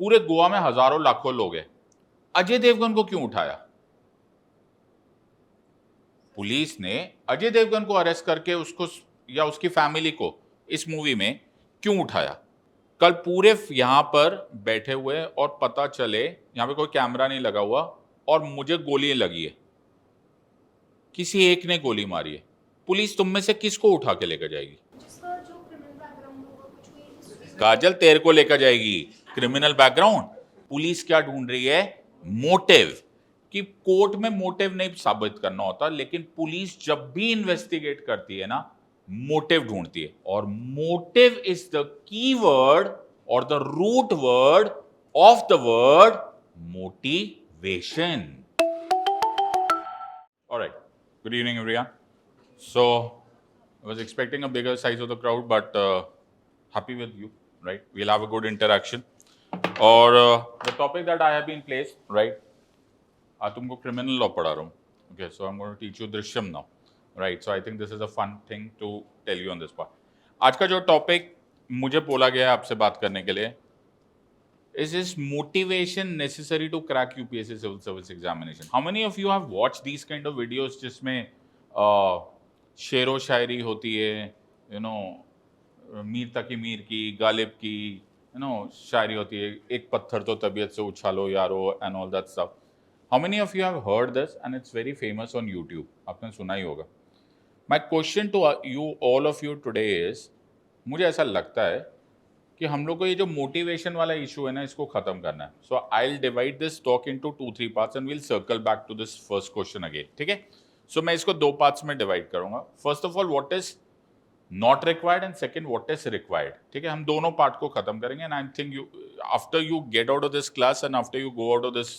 पूरे गोवा में हजारों लाखों लोग हैं, अजय देवगन को क्यों उठाया? पुलिस ने अजय देवगन को अरेस्ट करके उसको या उसकी फैमिली को इस मूवी में क्यों उठाया? कल पूरे यहां पर बैठे हुए और पता चले यहां पे कोई कैमरा नहीं लगा हुआ और मुझे गोली लगी है, किसी एक ने गोली मारी है, पुलिस तुम में से किसको उठा के लेकर जाएगी? जिसका जो क्रिमिनल बैकग्राउंड होगा कुछ भी काजल तेरे को लेकर जाएगी। क्रिमिनल बैकग्राउंड पुलिस क्या ढूंढ रही है? मोटिव। कि कोर्ट में मोटिव नहीं साबित करना होता, लेकिन पुलिस जब भी इन्वेस्टिगेट करती है ना, मोटिव ढूंढती है, और मोटिव इज द कीवर्ड और the root word of the word motivation. Alright, good evening everyone. So I was expecting a bigger size of the crowd, but happy with you, right? We'll have a good interaction. और the topic that I have been placed, right? आज तुमको criminal law पढ़ा रहा हूँ. Okay, so I'm going to teach you Drishyam now, right? So I think this is a fun thing to tell you on this part. आज का जो topic मुझे बोला गया है आपसे बात करने के लिए, is motivation necessary to crack UPSC civil service examination? How many of you have watched these kind of videos जिसमें शेरो शायरी होती है, यू नो, मीर तकी मीर की, गालिब की, यू नो, शायरी होती है, एक पत्थर तो तबीयत से उछालो यारो and all that stuff. How many of you have heard this and it's very famous on YouTube? आपने सुना ही होगा. My question to you all of you today is, मुझे ऐसा लगता है कि हम लोग को ये जो मोटिवेशन वाला इशू है ना, इसको खत्म करना है. So I will divide this talk into 2-3 parts and will circle back to this first question again. ठीक है? सो मैं इसको 2 पार्ट्स में डिवाइड करूंगा. First of all what is not required and second what is required. ठीक है? हम दोनों पार्ट को खत्म करेंगे and I think you, after you get out of this class and after you go out of this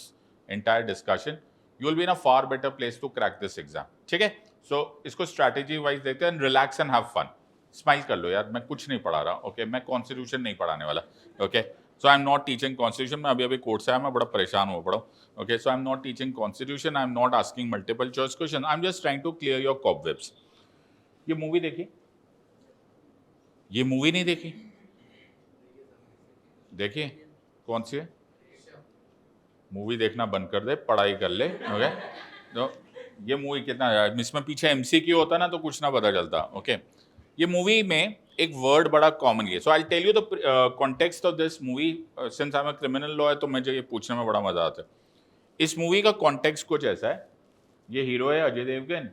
entire discussion, you will be in a far better place to crack this exam. ठीक है? So इसको strategy wise देखते हैं and relax and have fun. Smile कर लो यार, मैं कुछ नहीं पढ़ा रहा. ओके, मैं कॉन्स्टिट्यूशन नहीं पढ़ाने वाला. Okay, so I am not teaching constitution. मैं अभी कोर्ट से आया, मैं बड़ा परेशान हो पड़ा हूँ. Okay, so I am not teaching constitution, I am not asking multiple choice question, I am just trying to clear your cobwebs. ये मूवी देखी? ये मूवी नहीं देखी? देखिए, कौन सी है? मूवी देखना बंद कर दे, पढ़ाई कर ले. ओके, तो ये मूवी कितना, इसमें पीछे एमसीक्यू होता ना तो कुछ ना पता चलता. ओके, ये मूवी में एक वर्ड बड़ा कॉमन है. So I tell you the context of this movie. Since I am a criminal law है तो मुझे ये पूछने में बड़ा मजा आता है. इस मूवी का कॉन्टेक्स्ट कुछ ऐसा है. ये हीरो है अजय देवगन,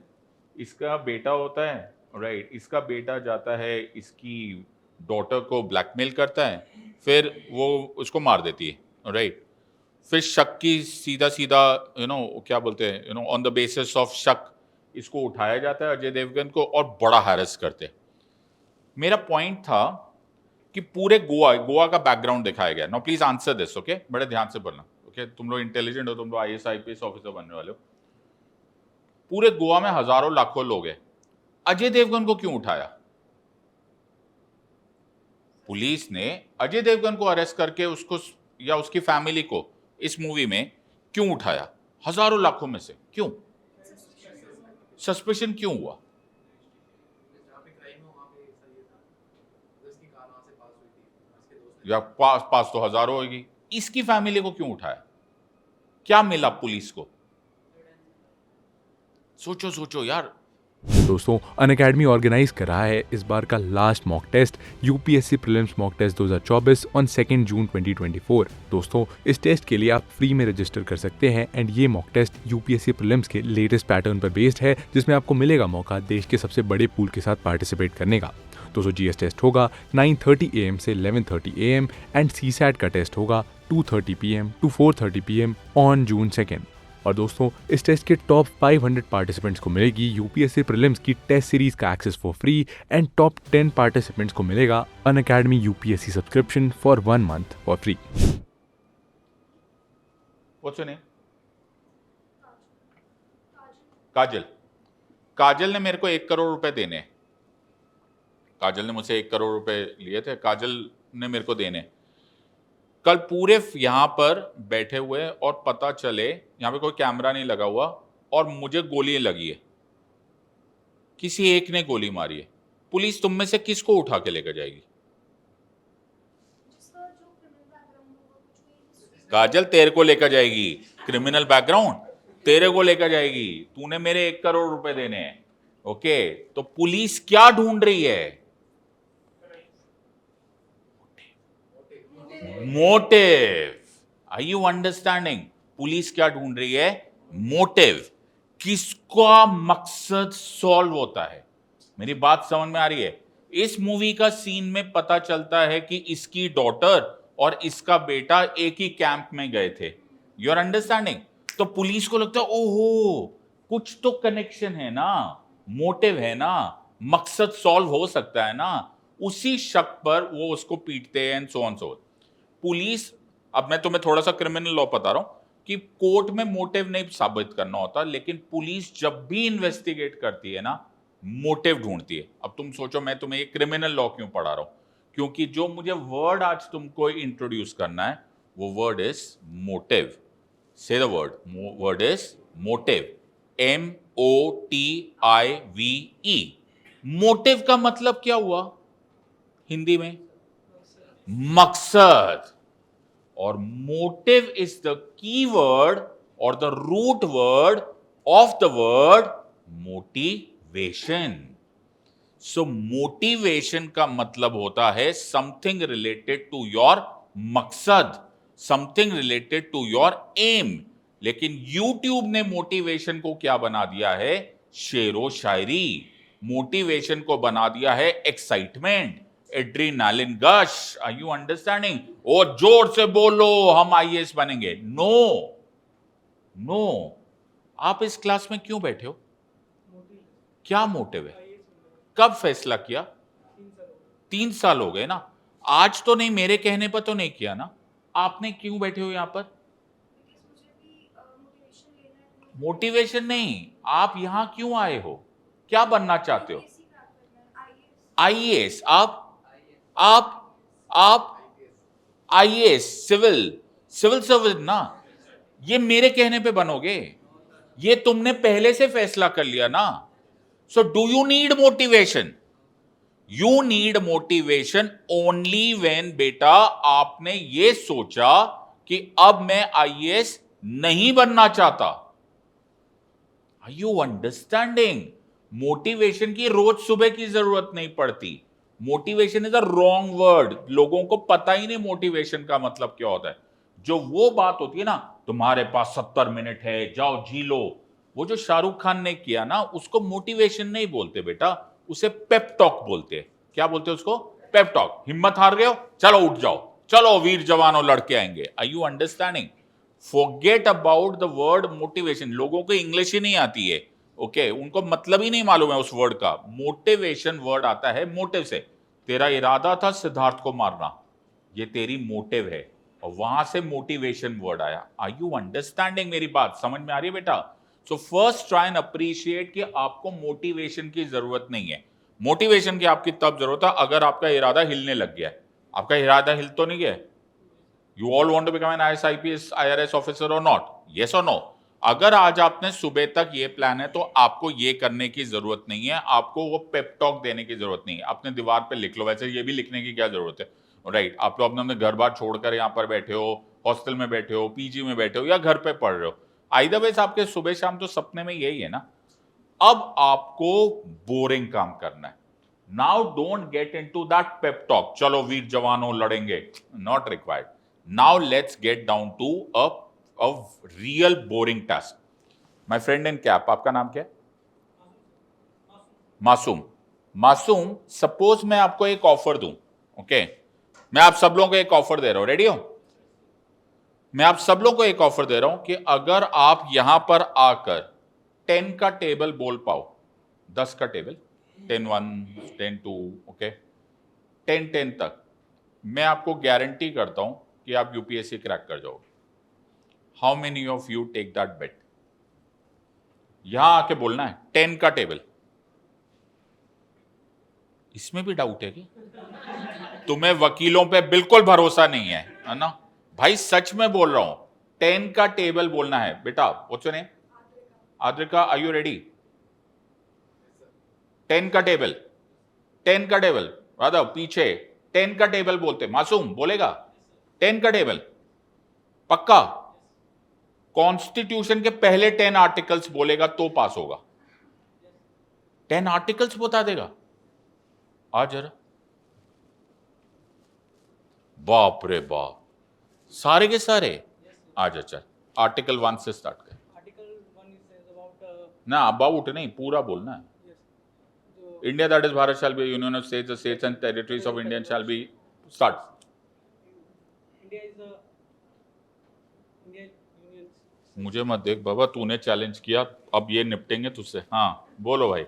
इसका बेटा होता है, राइट? इसका बेटा जाता है, इसकी डॉटर को ब्लैकमेल करता है, फिर वो उसको मार देती है, राइट? फिर शक की सीधा सीधा, यू नो, क्या बोलते हैं, you know, on the basis of शक इसको उठाया जाता है अजय देवगन को और बड़ा हैरेस करते हैं. मेरा पॉइंट था कि पूरे गोवा का बैकग्राउंड दिखाया गया. Now please answer this. Okay, बड़े ध्यान से बोलना. ओके, तुम लोग इंटेलिजेंट हो, तुम लोग आईएएस आईपीएस ऑफिसर बनने वाले हो. पूरे गोवा में हजारों लाखों लोग हैं, अजय देवगन को क्यों उठाया? पुलिस ने अजय देवगन को अरेस्ट करके उसको या उसकी फैमिली को इस मूवी में क्यों उठाया? हजारों लाखों में से क्यों? सस्पेशन क्यों हुआ? या पास तो हजारों होगी, इसकी फैमिली को क्यों उठाया? क्या मिला पुलिस को? सोचो सोचो यार. दोस्तों, अनअकैडमी ऑर्गेनाइज कर रहा है इस बार का last mock test UPSC prelims mock test 2024 on 2 June 2024. दोस्तों, इस टेस्ट के लिए आप फ्री में रजिस्टर कर सकते हैं एंड ये मॉक टेस्ट यूपीएससी प्रीलिम्स के लेटेस्ट पैटर्न पर बेस्ड है, जिसमें आपको मिलेगा मौका देश के सबसे बड़े पूल के साथ पार्टिसिपेट करने का. दोस्तों, जीएस टेस्ट होगा 9:30 AM से 11:30 AM एंड सीसैट का टेस्ट होगा 2:30 PM to 4:30 PM on June 2. और दोस्तों, इस टेस्ट के टॉप 500 पार्टिसिपेंट्स को मिलेगी यूपीएससी प्रीलिम्स की टेस्ट सीरीज का access for free and top 10 participants को मिलेगा Unacademy UPSC subscription for 1 month for free. What's your name? Kajal. Kajal ने मेरे को 1 करोड़ रुपए देने. काजल ने मुझसे 1 करोड़ रुपए लिए थे. काजल ने मेरे को देने. कल पूरे यहां पर बैठे हुए और पता चले यहां पे कोई कैमरा नहीं लगा हुआ और मुझे गोली लगी है, किसी एक ने गोली मारी है, पुलिस तुम में से किसको उठा के लेकर जाएगी? जिसका जो क्रिमिनल बैकग्राउंड होगा कुछ भी काजल तेरे को लेकर जाएगी, क्रिमिनल बैकग्राउंड तेरे को लेकर जाएगी, तूने मेरे 1 करोड़ रुपए देने हैं। ओके, तो पुलिस क्या ढूंढ रही है? Motive. Are you understanding? Police क्या ढूंढ रही है? मोटिव। किसका मकसद सॉल्व होता है? मेरी बात समझ में आ रही है? इस मूवी का सीन में पता चलता है कि इसकी डॉटर और इसका बेटा एक ही कैंप में गए थे। You are understanding? तो पुलिस को लगता है ओहो कुछ तो कनेक्शन है ना, मोटिव है ना, मकसद सॉल्व हो सकता है ना। उसी शक पर वो उसको पीटते हैं and so on so. Police, अब मैं तुम्हें थोड़ा सा क्रिमिनल लॉ बता रहा हूं कि कोर्ट में मोटिव नहीं साबित करना होता, लेकिन पुलिस जब भी इन्वेस्टिगेट करती है ना, मोटिव ढूंढती है। अब तुम सोचो मैं तुम्हें ये क्रिमिनल लॉ क्यों पढ़ा रहा हूं? क्योंकि जो मुझे वर्ड आज तुमको इंट्रोड्यूस करना है वो word is motive. Say the word, word is motive. MOTIVE। Motive का मतलब क्या हुआ हिंदी में? मकसद। और motive is the key word और the root word of the word motivation. So motivation का मतलब होता है समथिंग रिलेटेड टू योर मकसद, something related to your aim. लेकिन YouTube ने मोटिवेशन को क्या बना दिया है? शेरो शायरी। मोटिवेशन को बना दिया है excitement, adrenaline gush. Are you understanding? ओ जोर से बोलो हम IAS बनेंगे। No no. आप इस क्लास में क्यों बैठे हो? क्या मोटिव है? कब फैसला किया? 3 साल हो गए ना। आज तो नहीं, मेरे कहने पर तो नहीं किया ना। आपने क्यों बैठे हो यहां पर? मोटिवेशन नहीं, आप यहां क्यों आए हो? क्या बनना चाहते हो? IAS। आप IAS सिविल सर्विस ना। ये मेरे कहने पे बनोगे? ये तुमने पहले से फैसला कर लिया ना। So do you need motivation? You need motivation only when बेटा आपने ये सोचा कि अब मैं IAS नहीं बनना चाहता। Are you understanding? मोटिवेशन की रोज सुबह की जरूरत नहीं पड़ती। Motivation is a wrong word. लोगों को पता ही नहीं मोटिवेशन का मतलब क्या होता है। जो वो बात होती है ना, तुम्हारे पास 70 मिनट है, जाओ जी लो, वो जो शाहरुख खान ने किया ना, उसको मोटिवेशन नहीं बोलते बेटा, उसे पेप टॉक बोलते हैं। क्या बोलते हैं उसको? Pep talk. हिम्मत हार गए हो, चलो उठ जाओ, चलो वीर जवानों लड़के आएंगे। Are you understanding? Forget about the word motivation. लोगों को इंग्लिश ही नहीं आती है, ओके उनको मतलब ही नहीं मालूम है उस वर्ड का। मोटिवेशन वर्ड आता है मोटिव से। तेरा इरादा था सिद्धार्थ को मारना, ये तेरी मोटिव है, और वहां से मोटिवेशन वर्ड आया। Are you understanding? मेरी बात समझ में आ रही है बेटा? So first try and appreciate कि आपको मोटिवेशन की जरूरत नहीं है। मोटिवेशन की आपकी तब जरूरत है अगर आपका इरादा हिलने लग गया है। आपका इरादा हिल तो नहीं गया? You all want to become an IAS, IPS, IRS officer or not? Yes or no? अगर आज आपने सुबह तक ये प्लान है तो आपको ये करने की जरूरत नहीं है, आपको वो पेप टॉक देने की जरूरत नहीं है। अपने दीवार पे लिख लो। वैसे ये भी लिखने की क्या जरूरत है? राइट, आप तो अपने घर बार छोड़कर यहाँ पर बैठे हो, हॉस्टल में बैठे हो, PG में बैठे हो, या घर पे पढ़ रहे हो। आइदर वेज आपके सुबह शाम तो सपने में यही है ना। अब आपको बोरिंग काम करना है। Now don't get into that pep talk, चलो वीर जवानों लड़ेंगे, not required. Now let's get down to a real boring task. My friend in cap, आपका नाम क्या है? मासूम। मासूम, सपोज मैं आपको एक ऑफर दूं, ओके मैं आप सब लोगों को एक ऑफर दे रहा हूं, रेडी हो? मैं आप सब लोगों को एक ऑफर दे रहा हूं कि अगर आप यहां पर आकर 10 का टेबल बोल पाओ, 10 का टेबल, 10-1, 10-2, ओके 10-10 तक, मैं आपको गारंटी करता हूं कि आप UPSC क्रैक कर जाओगे। How many of you take that bet? यहां आके बोलना है 10 का टेबल। इसमें भी डाउट है कि तुम्हें वकीलों पे बिल्कुल भरोसा नहीं है ना? भाई सच में बोल रहा हूं, 10 का टेबल बोलना है बेटा। What's your name? Adrika, are you ready? 10 का टेबल, 10 का टेबल, राधा पीछे 10 का टेबल बोलते। मासूम बोलेगा 10 का टेबल। पक्का? कॉन्स्टिट्यूशन के पहले 10 आर्टिकल्स बोलेगा तो पास होगा। 10 आर्टिकल्स बता देगा। आ जरा, बाप रे बाप, सारे के सारे। आ जा, चल आर्टिकल 1 से स्टार्ट कर। ना अबाउट नहीं, पूरा बोलना है। India that is Bharat shall be union of states, the states and territories of India shall be start. मुझे मत देख बाबा, तूने चैलेंज किया, अब ये निपटेंगे तुझसे। हाँ बोलो भाई।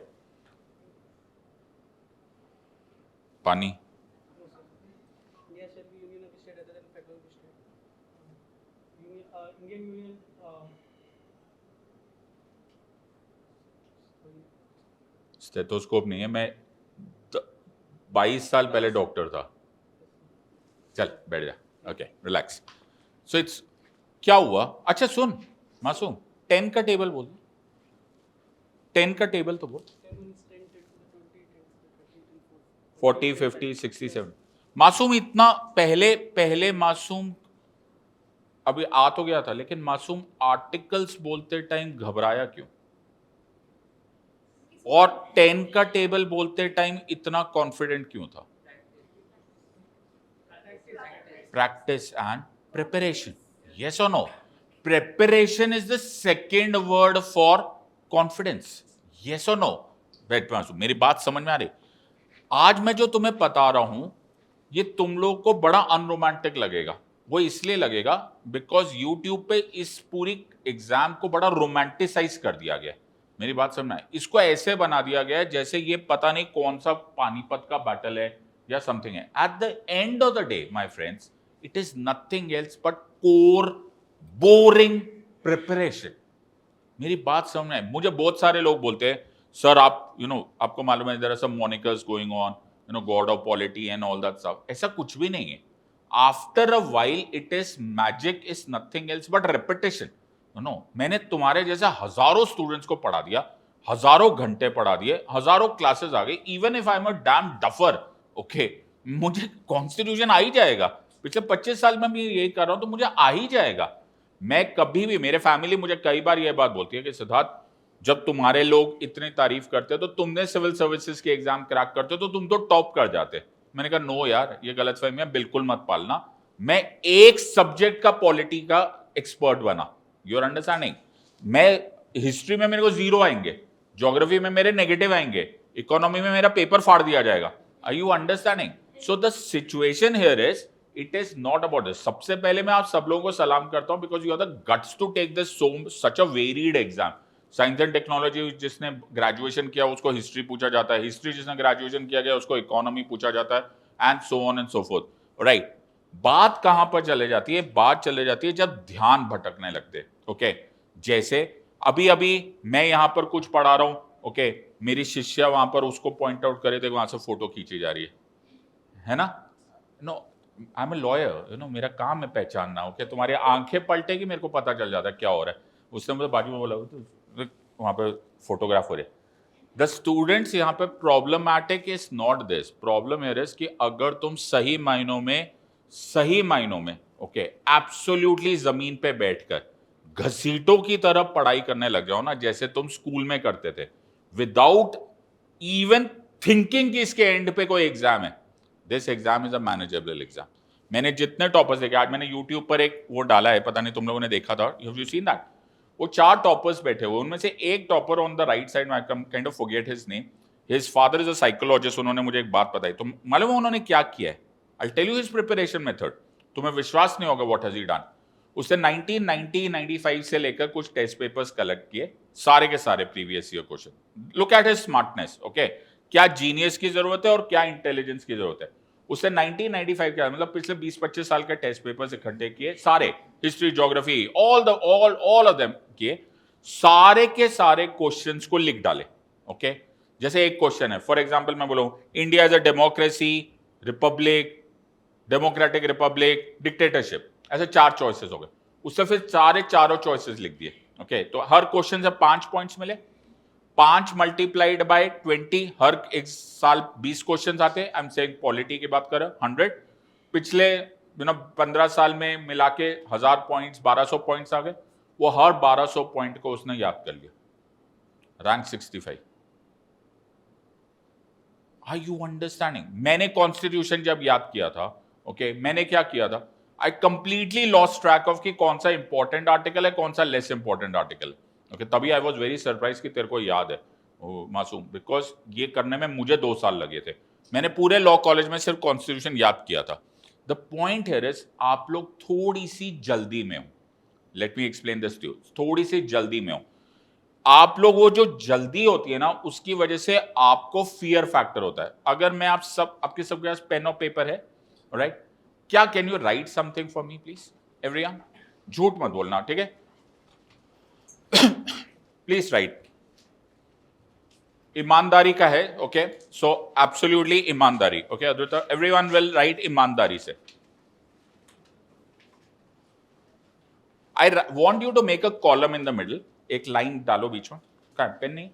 पानी, स्टेथोस्कोप नहीं है, मैं 22 साल पहले डॉक्टर था। चल बैठ जा, ओके रिलैक्स। सो इट्स क्या हुआ? अच्छा सुन मासूम, 10 का टेबल बोल, 10 का टेबल तो बोल। 40, 50, 60, 70। मासूम इतना पहले पहले मासूम अभी आ तो गया था, लेकिन मासूम आर्टिकल्स बोलते टाइम घबराया क्यों? और 10 का टेबल बोलते टाइम इतना कॉन्फिडेंट क्यों था? Practice and preparation, yes or no? Preparation is the second word for confidence, yes or no? बैठ मासूम, मेरी बात समझ में आ रही? आज मैं जो तुम्हें बता रहा हूं ये तुम लोग को बड़ा अनरोमांटिक लगेगा। वो इसलिए लगेगा बिकॉज यूट्यूब पे इस पूरी एग्जाम को बड़ा रोमांटिसाइज कर दिया गया है। मेरी बात समझना है, इसको ऐसे बना दिया गया है जैसे ये पता नहीं कौन सा पानीपत का बैटल है या समथिंग है। At the end of the day my friends, it is nothing else but core boring preparation. मेरी बात समझ में है? मुझे बहुत सारे लोग बोलते हैं सर आप आपको मालूम है there are some monikers going on, god of polity and all that stuff. ऐसा कुछ भी नहीं है। After a while it is magic is nothing else but repetition. मैंने तुम्हारे जैसे हजारों स्टूडेंट्स को पढ़ा दिया, हजारों घंटे पढ़ा दिए, हजारों क्लासेस आ गई। Even if I am a dam duffer, okay, मुझे कॉन्स्टिट्यूशन आ ही जाएगा। पिछले 25 साल में मैं यही कर रहा हूं तो मुझे आ ही जाएगा। मैं कभी भी, मेरे फैमिली मुझे कई बार यह बात बोलती है कि सिद्धार्थ जब तुम्हारे लोग इतनी तारीफ करते हो तो तुमने सिविल सर्विसेज के एग्जाम क्रैक करते हो तो तुम तो टॉप कर जाते। मैंने कहा नो यार, ये गलतफहमी है, बिल्कुल मत पालना। मैं एक सब्जेक्ट का पॉलिटी का एक्सपर्ट बना, यूर अंडरस्टैंडिंग? मैं हिस्ट्री में मेरे को 0 आएंगे, ज्योग्राफी में मेरे नेगेटिव आएंगे, इकोनॉमी में मेरा पेपर फाड़ दिया जाएगा। Are you understanding? So the situation here is it is not about this. सबसे पहले मैं आप सब लोगों को सलाम करता हूं because you are the guts to take this such a varied exam. Science and technology जिसने ग्रेजुएशन किया उसको हिस्ट्री पूछा जाता है, हिस्ट्री जिसने ग्रेजुएशन किया गया उसको इकोनॉमी पूछा जाता है, and so on and so fourth. Right, बात कहां पर चले जाती है? बात चले जाती है जब ध्यान भटकने लगते। ओके, जैसे अभी अभी मैं यहां पर कुछ पढ़ा रहा हूं, ओके, मेरी शिष्या वहां पर उसको पॉइंट आउट करे थे, वहां से फोटो खींची जा रही है ना? No, I am a lawyer, मेरा काम है पहचानना। ओके, तुम्हारी आंखें पलटेगी, मेरे को पता चल जाता है क्या हो रहा है। उसने मुझे बाजू में बोला वहां पे फोटोग्राफ हो रहे। द स्टूडेंट्स यहाँ पे problematic is not this, problem here is कि अगर तुम सही मायनों में ओके एब्सोल्युटली जमीन पे बैठकर घसीटों की तरफ पढ़ाई करने लग जाओ ना, जैसे तुम स्कूल में करते थे, विदाउट इवन थिंकिंग कि इसके एंड पे कोई एग्जाम है, this exam is a manageable exam. मैंने जितने टॉपर्स देखे, आज मैंने यूट्यूब पर एक वो डाला है, पता नहीं तुम लोगों ने देखा था, हैव यू सीन दैट? वो 4 टॉपर्स बैठे हुए, उनमें से एक topper on the right side, I kind of forget his name, his father is a psychologist. उन्होंने मुझे एक बात बताई, तो मालूम है उन्होंने क्या किया है? I tell you his preparation method, तुम्हें विश्वास नहीं होगा व्हाट हैज ही डन। उसने 1990-95 से लेकर कुछ टेस्ट पेपर्स कलेक्ट किए, सारे के सारे previous year question. Look at his smartness, okay, क्या जीनियस की जरूरत है और क्या इंटेलिजेंस की जरूरत है। उसने 1995 के मतलब पिछले 20-25 साल के टेस्ट पेपर्स इकट्ठे किए, सारे history, geography, all of them किए, सारे के सारे क्वेश्चंस को लिख डाले। ओके, जैसे एक क्वेश्चन है, फॉर एग्जांपल मैं बोलूं India is a democracy, Republic, democratic Republic, dictatorship, ऐसे 4 चॉइसेस हो गए। उससे फिर चारों चॉइसेस लिख दिए। ओके, तो हर क्वेश्चन से 5 पॉइंट्स मिले, 5 मल्टीप्लाइड बाय 20, हर एक साल 20 क्वेश्चन आते हैं। आई एम सेइंग पॉलिटी की बात कर रहे 100, पिछले 15 साल में मिला के 1000 पॉइंट्स 1200 पॉइंट्स आ गए, वो हर 1200 पॉइंट को उसने याद कर लिया, रैंक 65। Are you understanding? मैंने कॉन्स्टिट्यूशन जब याद किया था, ओके, मैंने क्या किया था, I completely lost track of कि कौन सा इंपॉर्टेंट आर्टिकल है, कौन सा लेस इंपॉर्टेंट आर्टिकल है। ओके, तभी आई वॉज वेरी सरप्राइज कि तेरे को याद है मासूम, बिकॉज ये करने में मुझे 2 साल लगे थे। मैंने पूरे लॉ कॉलेज में सिर्फ कॉन्स्टिट्यूशन याद किया था। द पॉइंट हियर इज, आप लोग थोड़ी सी जल्दी में हो। Let me explain this to you, थोड़ी सी जल्दी में हो आप लोग। वो जो जल्दी होती है ना, उसकी वजह से आपको फियर फैक्टर होता है। अगर मैं आपके सबके पास पेन और पेपर है, राइट, क्या can you write something for me please everyone? झूठ मत बोलना, ठीक है? Please write. ईमानदारी का है, ओके, सो एब्सोल्युटली ईमानदारी, okay Advita, everyone will write ईमानदारी से। I want you to make a column in the middle, एक लाइन डालो बीच में। कहां पेन? नहीं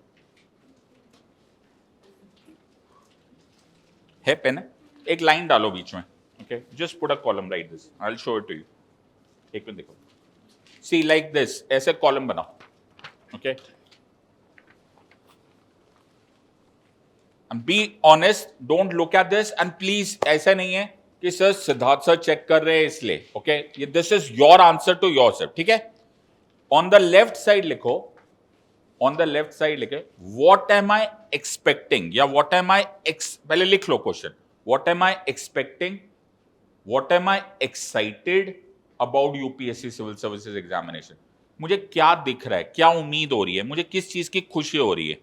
है पेन? है, एक लाइन डालो बीच में, okay, just put a column like this, I will show it to you. एक मिनट देखो, सी लाइक दिस, ऐसे कॉलम बनाओ, okay, be honest, don't look at this, and please ऐसा नहीं है कि सर सिद्धार्थ सर चेक कर रहे हैं इसलिए, ओके, ये this is your answer to your self, ठीक है? ऑन द लेफ्ट साइड लिखो, ऑन द लेफ्ट साइड लिखे व्हाट एम आई एक्सपेक्टिंग, या व्हाट एम आई पहले लिख लो question, what am I expecting, what am I excited about UPSC civil services examination. मुझे क्या दिख रहा है, क्या उम्मीद हो रही है, मुझे किस चीज की खुशी हो रही है,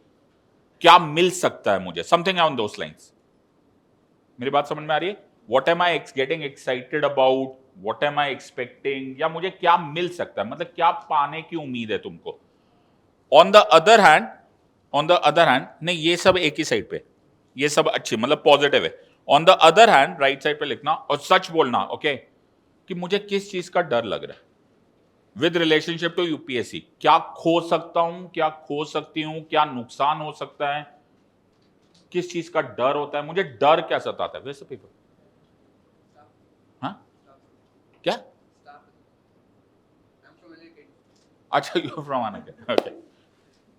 क्या मिल सकता है मुझे, समथिंग ऑन दोस लाइंस। मेरी बात समझ में आ रही है? What am I getting excited about, what am I expecting, या मुझे क्या मिल सकता है, मतलब क्या पाने की उम्मीद है तुमको। On the other hand, on the other hand, नहीं ये सब एक ही साइड पे, ये सब अच्छी मतलब पॉजिटिव है। On the other hand right side पे लिखना और सच बोलना, ओके, कि मुझे किस चीज का डर लग रहा है विद रिलेशनशिप टू यूपीएससी। क्या खो सकता हूं, क्या खो सकती हूं, क्या नुकसान हो सकता है, किस चीज का डर होता है, मुझे डर क्या सताता है। वैसे पेपर, हाँ क्या? अच्छा, you from Unacademy, okay,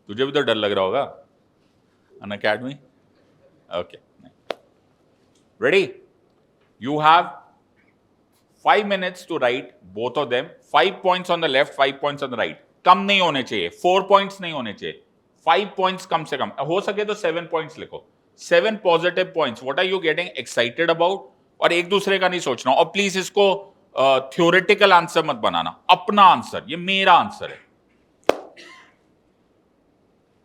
तुझे भी तो डर लग रहा होगा Unacademy, okay. Ready? You have 5 minutes to write both of them, 5 points on the left, 5 points on the right. कम नहीं होने चाहिए, 4 points नहीं होने चाहिए, 5 points कम से कम, हो सके तो 7 points लिखो, 7 positive points. What are you getting excited about? और एक दूसरे का नहीं सोचना, और प्लीज इसको थ्योरेटिकल आंसर मत बनाना, अपना आंसर, ये मेरा आंसर है,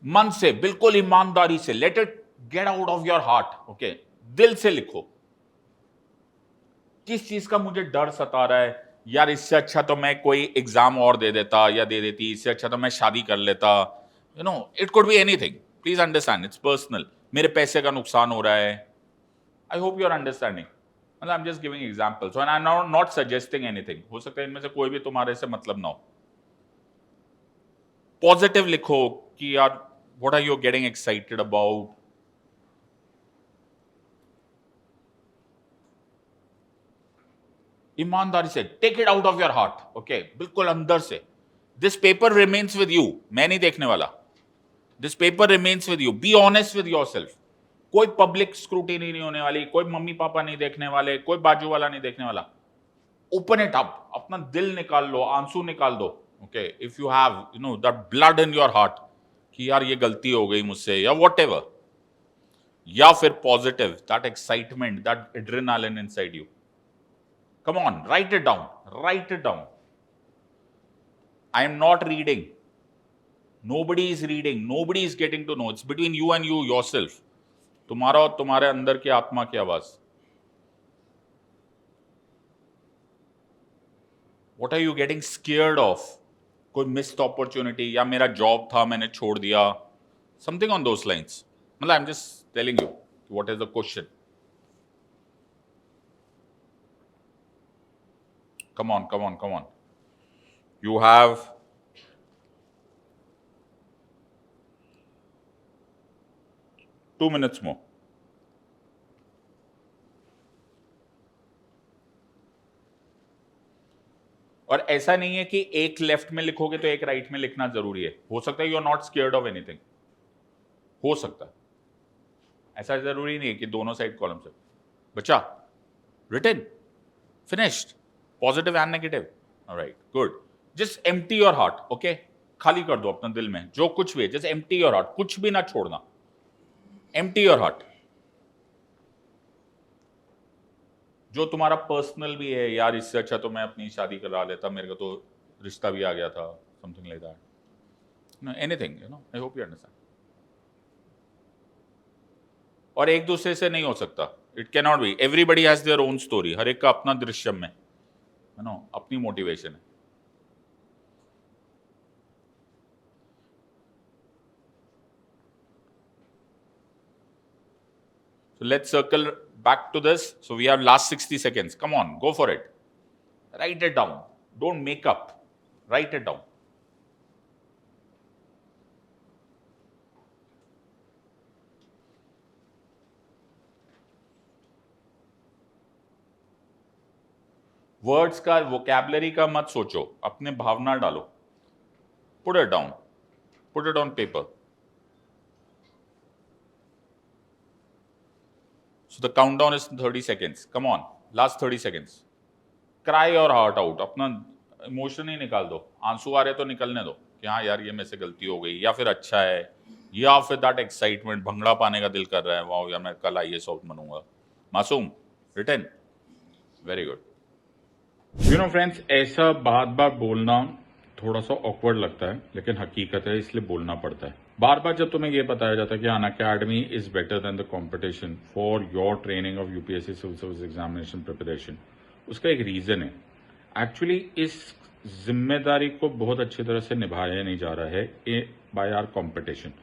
मन से, बिल्कुल ईमानदारी से, let it get out of your heart, okay, दिल से लिखो। किस चीज का मुझे डर सता रहा है, यार इससे अच्छा तो मैं कोई एग्जाम और दे देता या दे देती, इससे अच्छा तो मैं शादी कर लेता, you know, it could be anything, please understand, it's personal, मेरे पैसे का नुकसान हो रहा है, I hope you are understanding, मतलब I am just giving examples and I am not suggesting anything. हो सकता है इनमें से कोई भी तुम्हारे से मतलब ना हो। पॉजिटिव लिखो कि यार what are you getting excited about, ईमानदारी से, take it out of your heart, okay, बिल्कुल अंदर से। This paper remains with you, मैं नहीं देखने वाला, this paper remains with you, be honest with yourself. कोई पब्लिक स्क्रूटिनी नहीं होने वाली, कोई मम्मी पापा नहीं देखने वाले, कोई बाजू वाला नहीं देखने वाला। ओपन इट अप, अपना दिल निकाल लो, आंसू निकाल दो, okay, if you have you know that blood in your heart कि यार ये गलती हो गई मुझसे, या वॉट एवर, या फिर positive, that excitement, that adrenaline inside you. Come on, write it down. Write it down. I am not reading. Nobody is reading. Nobody is getting to know. It's between you and you yourself. तुम्हारा और तुम्हारे अंदर की आत्मा की आवाज। What are you getting scared of? कोई missed opportunity, या मेरा जॉब था मैंने छोड़ दिया, समथिंग ऑन दोस लाइन्स। मतलब I am just telling you what is the question. Come on, come on, come on. You have 2 minutes more. और ऐसा नहीं है कि एक लेफ्ट में लिखोगे तो एक राइट में लिखना जरूरी है, हो सकता है you are not scared of anything, हो सकता है, ऐसा जरूरी नहीं है कि दोनों साइड कॉलम से। बच्चा written finished, positive and negative, alright good. Just empty your heart, okay, खाली कर दो अपना दिल में जो कुछ भी है, जस्ट एम्प्टी योर हार्ट, कुछ भी ना छोड़ना, एम्प्टी योर हार्ट। जो तुम्हारा पर्सनल भी है, यार इससे अच्छा तो मैं अपनी शादी करा लेता, मेरे को तो रिश्ता भी आ गया था, something like that, no anything, you know, I hope you understand. और एक दूसरे से नहीं हो सकता, it can not be, everybody has their own story, हर एक का अपना दृश्य में, यू नो, अपनी मोटिवेशन है। So let's circle back to this. So we have last 60 seconds. Come on, go for it. Write it down. Don't make up. Write it down. Words का, vocabulary का मत सोचो, अपने भावना डालो। Put it down. Put it on paper. So the countdown is 30 seconds. Come on, last 30 seconds. Cry your heart out. अपना emotion ही निकाल दो, आंसू आ रहे तो निकलने दो कि हाँ यार ये मेरे से गलती हो गई, या फिर अच्छा है, या फिर दैट एक्साइटमेंट, भंगड़ा पाने का दिल कर रहा है, वाह यार मैं कल IAS ऑफिसर बनूंगा। मासूम written, very good. You know friends, ऐसा बार बार बोलना थोड़ा सा ऑकवर्ड लगता है, लेकिन हकीकत है, इसलिए बोलना पड़ता है। बार बार जब तुम्हें ये बताया जाता है कि Unacademy is better than the competition for your training of UPSC civil service examination preparation, उसका एक रीजन है। एक्चुअली इस जिम्मेदारी को बहुत अच्छी तरह से निभाया नहीं जा रहा है by our competition.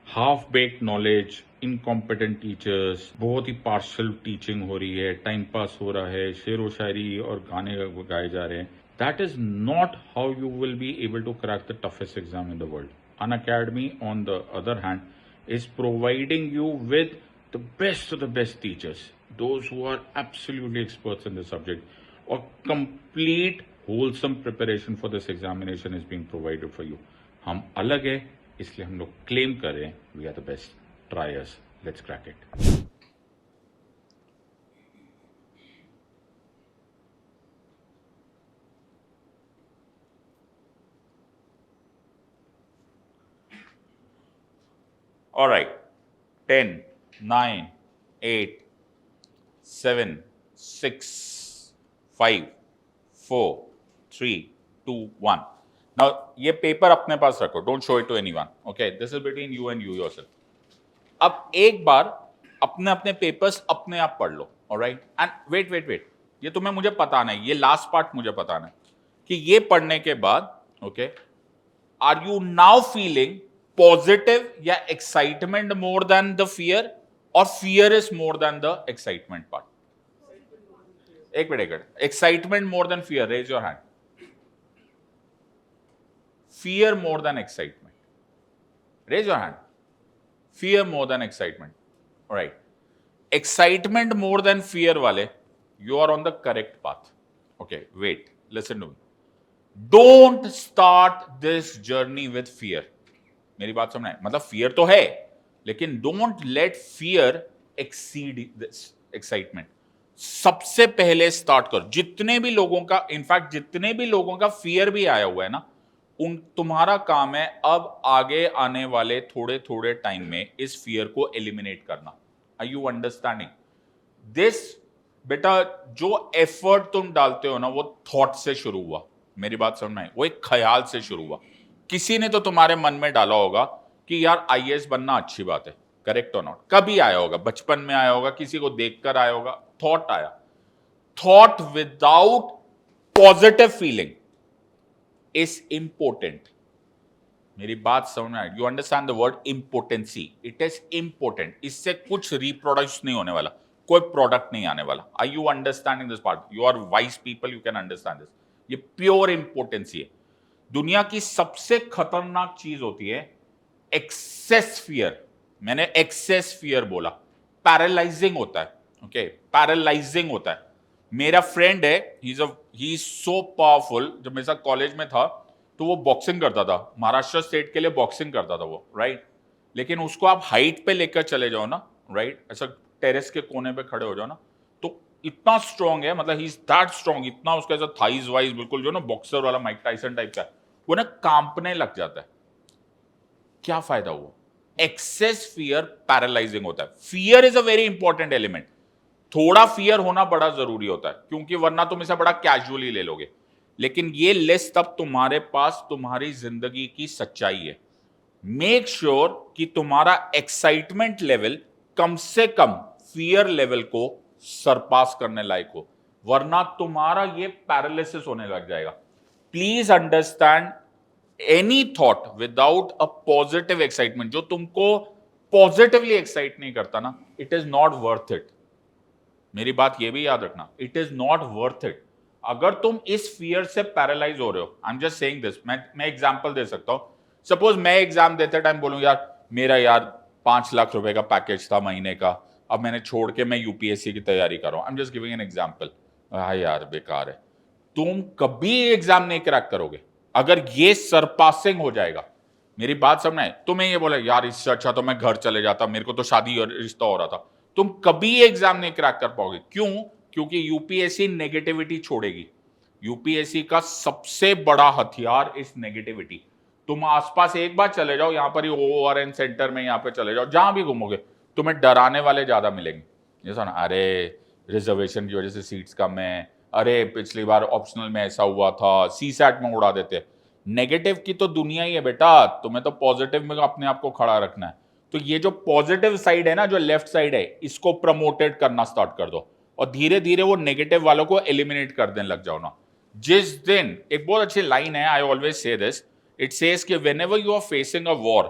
Half baked knowledge, incompetent teachers, बहुत ही पार्शल टीचिंग हो रही है, टाइम पास हो रहा है, शेर व शायरी और गाने गाए जा रहे हैं। That is not how you will be able to crack the toughest exam in the world. Unacademy, on the other hand, is providing you with the best of the best teachers, those who are absolutely experts in the subject, or complete wholesome preparation for this examination is being provided for you. हम अलग है, इसलिए हम लोग claim कर रहे हैं we are the best. Try us. Let's crack it. All right. 10, 9, 8, 7, 6, 5, 4, 3, 2, 1. Now, ये पेपर अपने पास रखो. Don't show it to anyone. Okay. This is between you and you yourself. अब एक बार अपने अपने पेपर्स अपने आप पढ़ लो. All right. And wait. ये तुम्हें मुझे पता नहीं. ये लास्ट पार्ट मुझे पता नहीं कि ये पढ़ने के बाद, okay, are you now feeling positive या excitement more than the fear, और fear is more than the excitement part? एक minute, excitement more than fear, raise your hand. Fear more than excitement, raise your hand. Fear more than excitement, right. Excitement more than fear वाले, you are on the correct path. Okay, wait, listen to me. Don't start this journey with fear. मेरी बात समझ, मतलब fear तो है, लेकिन don't let fear exceed this excitement. सबसे पहले स्टार्ट करो। जितने भी लोगों का, इनफैक्ट जितने भी लोगों का फियर भी आया हुआ है ना, तुम्हारा काम है अब आगे आने वाले थोड़े थोड़े टाइम में इस फियर को एलिमिनेट करना। Are you understanding this? बेटा, जो एफर्ट तुम डालते हो ना, वो थॉट से शुरू हुआ। मेरी बात समझ में आई? वो एक ख्याल से शुरू हुआ। किसी ने तो तुम्हारे मन में डाला होगा कि यार IAS बनना अच्छी बात है, करेक्ट और नॉट? कभी आया होगा, बचपन में आया होगा, किसी को देखकर आया होगा, थॉट आया। Thought without positive feeling is important. मेरी बात समझ में आई? You understand the word importancy? It is important. इससे कुछ रिप्रोड्यूस नहीं होने वाला, कोई प्रोडक्ट नहीं आने वाला। Are you understanding this part? You are wise people, you can understand this. ये प्योर इंपोर्टेंसी है। दुनिया की सबसे खतरनाक चीज होती है एक्सेस फियर। मैंने एक्सेस फियर बोला, पैरालाइजिंग होता है। ओके, पैरालाइजिंग होता है। मेरा फ्रेंड है, ही इज सो पावरफुल। जब मेरे साथ कॉलेज में था तो वो बॉक्सिंग करता था, महाराष्ट्र स्टेट के लिए बॉक्सिंग करता था वो, राइट। लेकिन उसको आप हाइट पे लेकर चले जाओ ना, राइट, ऐसा टेरेस के कोने पे खड़े हो जाओ ना, तो इतना स्ट्रांग है, मतलब ही इज दैट स्ट्रांग, इतना उसका ऐसा थाइज वाइज बिल्कुल जो ना बॉक्सर वाला माइक टाइसन टाइप का है, वो ना कांपने लग जाता है। क्या फायदा हुआ? एक्सेस फियर पैरालाइजिंग होता है। Fear is a very important element. थोड़ा फियर होना बड़ा जरूरी होता है, क्योंकि वरना तुम इसे बड़ा कैजुअली ले लोगे। लेकिन ये लिस्ट तब तुम्हारे पास तुम्हारी जिंदगी की सच्चाई है। मेक श्योर कि तुम्हारा एक्साइटमेंट लेवल कम से कम फियर लेवल को सरपास करने लायक हो, वरना तुम्हारा ये पैरालिसिस होने लग जाएगा। Please understand, any thought without a positive excitement, जो तुमको पॉजिटिवली एक्साइट नहीं करता ना, it is not worth it. मेरी बात ये भी याद रखना, it is not worth it. अगर तुम इस फियर से पैरालाइज हो रहे हो, आई एम जस्ट सेइंग दिस, मैं एग्जांपल दे सकता हूं। सपोज मैं एग्जाम देते टाइम बोलूं यार मेरा यार 5 लाख रुपए का पैकेज था महीने का, अब मैंने छोड़ के मैं यूपीएससी की तैयारी कर रहा हूं, आई am just giving an example. हाँ यार बेकार है, तुम कभी एग्जाम नहीं क्रैक करोगे अगर ये सरपासिंग हो जाएगा। मेरी बात समझ आए? तुम्हें ये बोला यार इससे अच्छा तो मैं घर चले जाता, मेरे को तो शादी और रिश्ता हो रहा था, तुम कभी एग्जाम नहीं क्रैक कर पाओगे। क्यों? क्योंकि यूपीएससी नेगेटिविटी छोड़ेगी। यूपीएससी का सबसे बड़ा हथियार इस नेगेटिविटी। तुम आसपास एक बार चले जाओ, यहां पर ही ओआरएन सेंटर में, यहां पे चले जाओ, जहां भी घूमोगे तुम्हें डराने वाले ज्यादा मिलेंगे। ये सुना, अरे रिजर्वेशन की वजह से सीट्स कम है, अरे पिछली बार ऑप्शनल में ऐसा हुआ था, सीसैट में उड़ा देते। नेगेटिव की तो दुनिया ही है बेटा, तुम्हें तो पॉजिटिव में अपने आप को खड़ा रखना है। तो ये जो पॉजिटिव साइड है ना, जो लेफ्ट साइड है, इसको प्रमोटेड करना स्टार्ट कर दो और धीरे धीरे वो नेगेटिव वालों को एलिमिनेट कर देने लग जाओ ना। जिस दिन, एक बहुत अच्छी लाइन है, I always say this, it says कि whenever you are facing a war,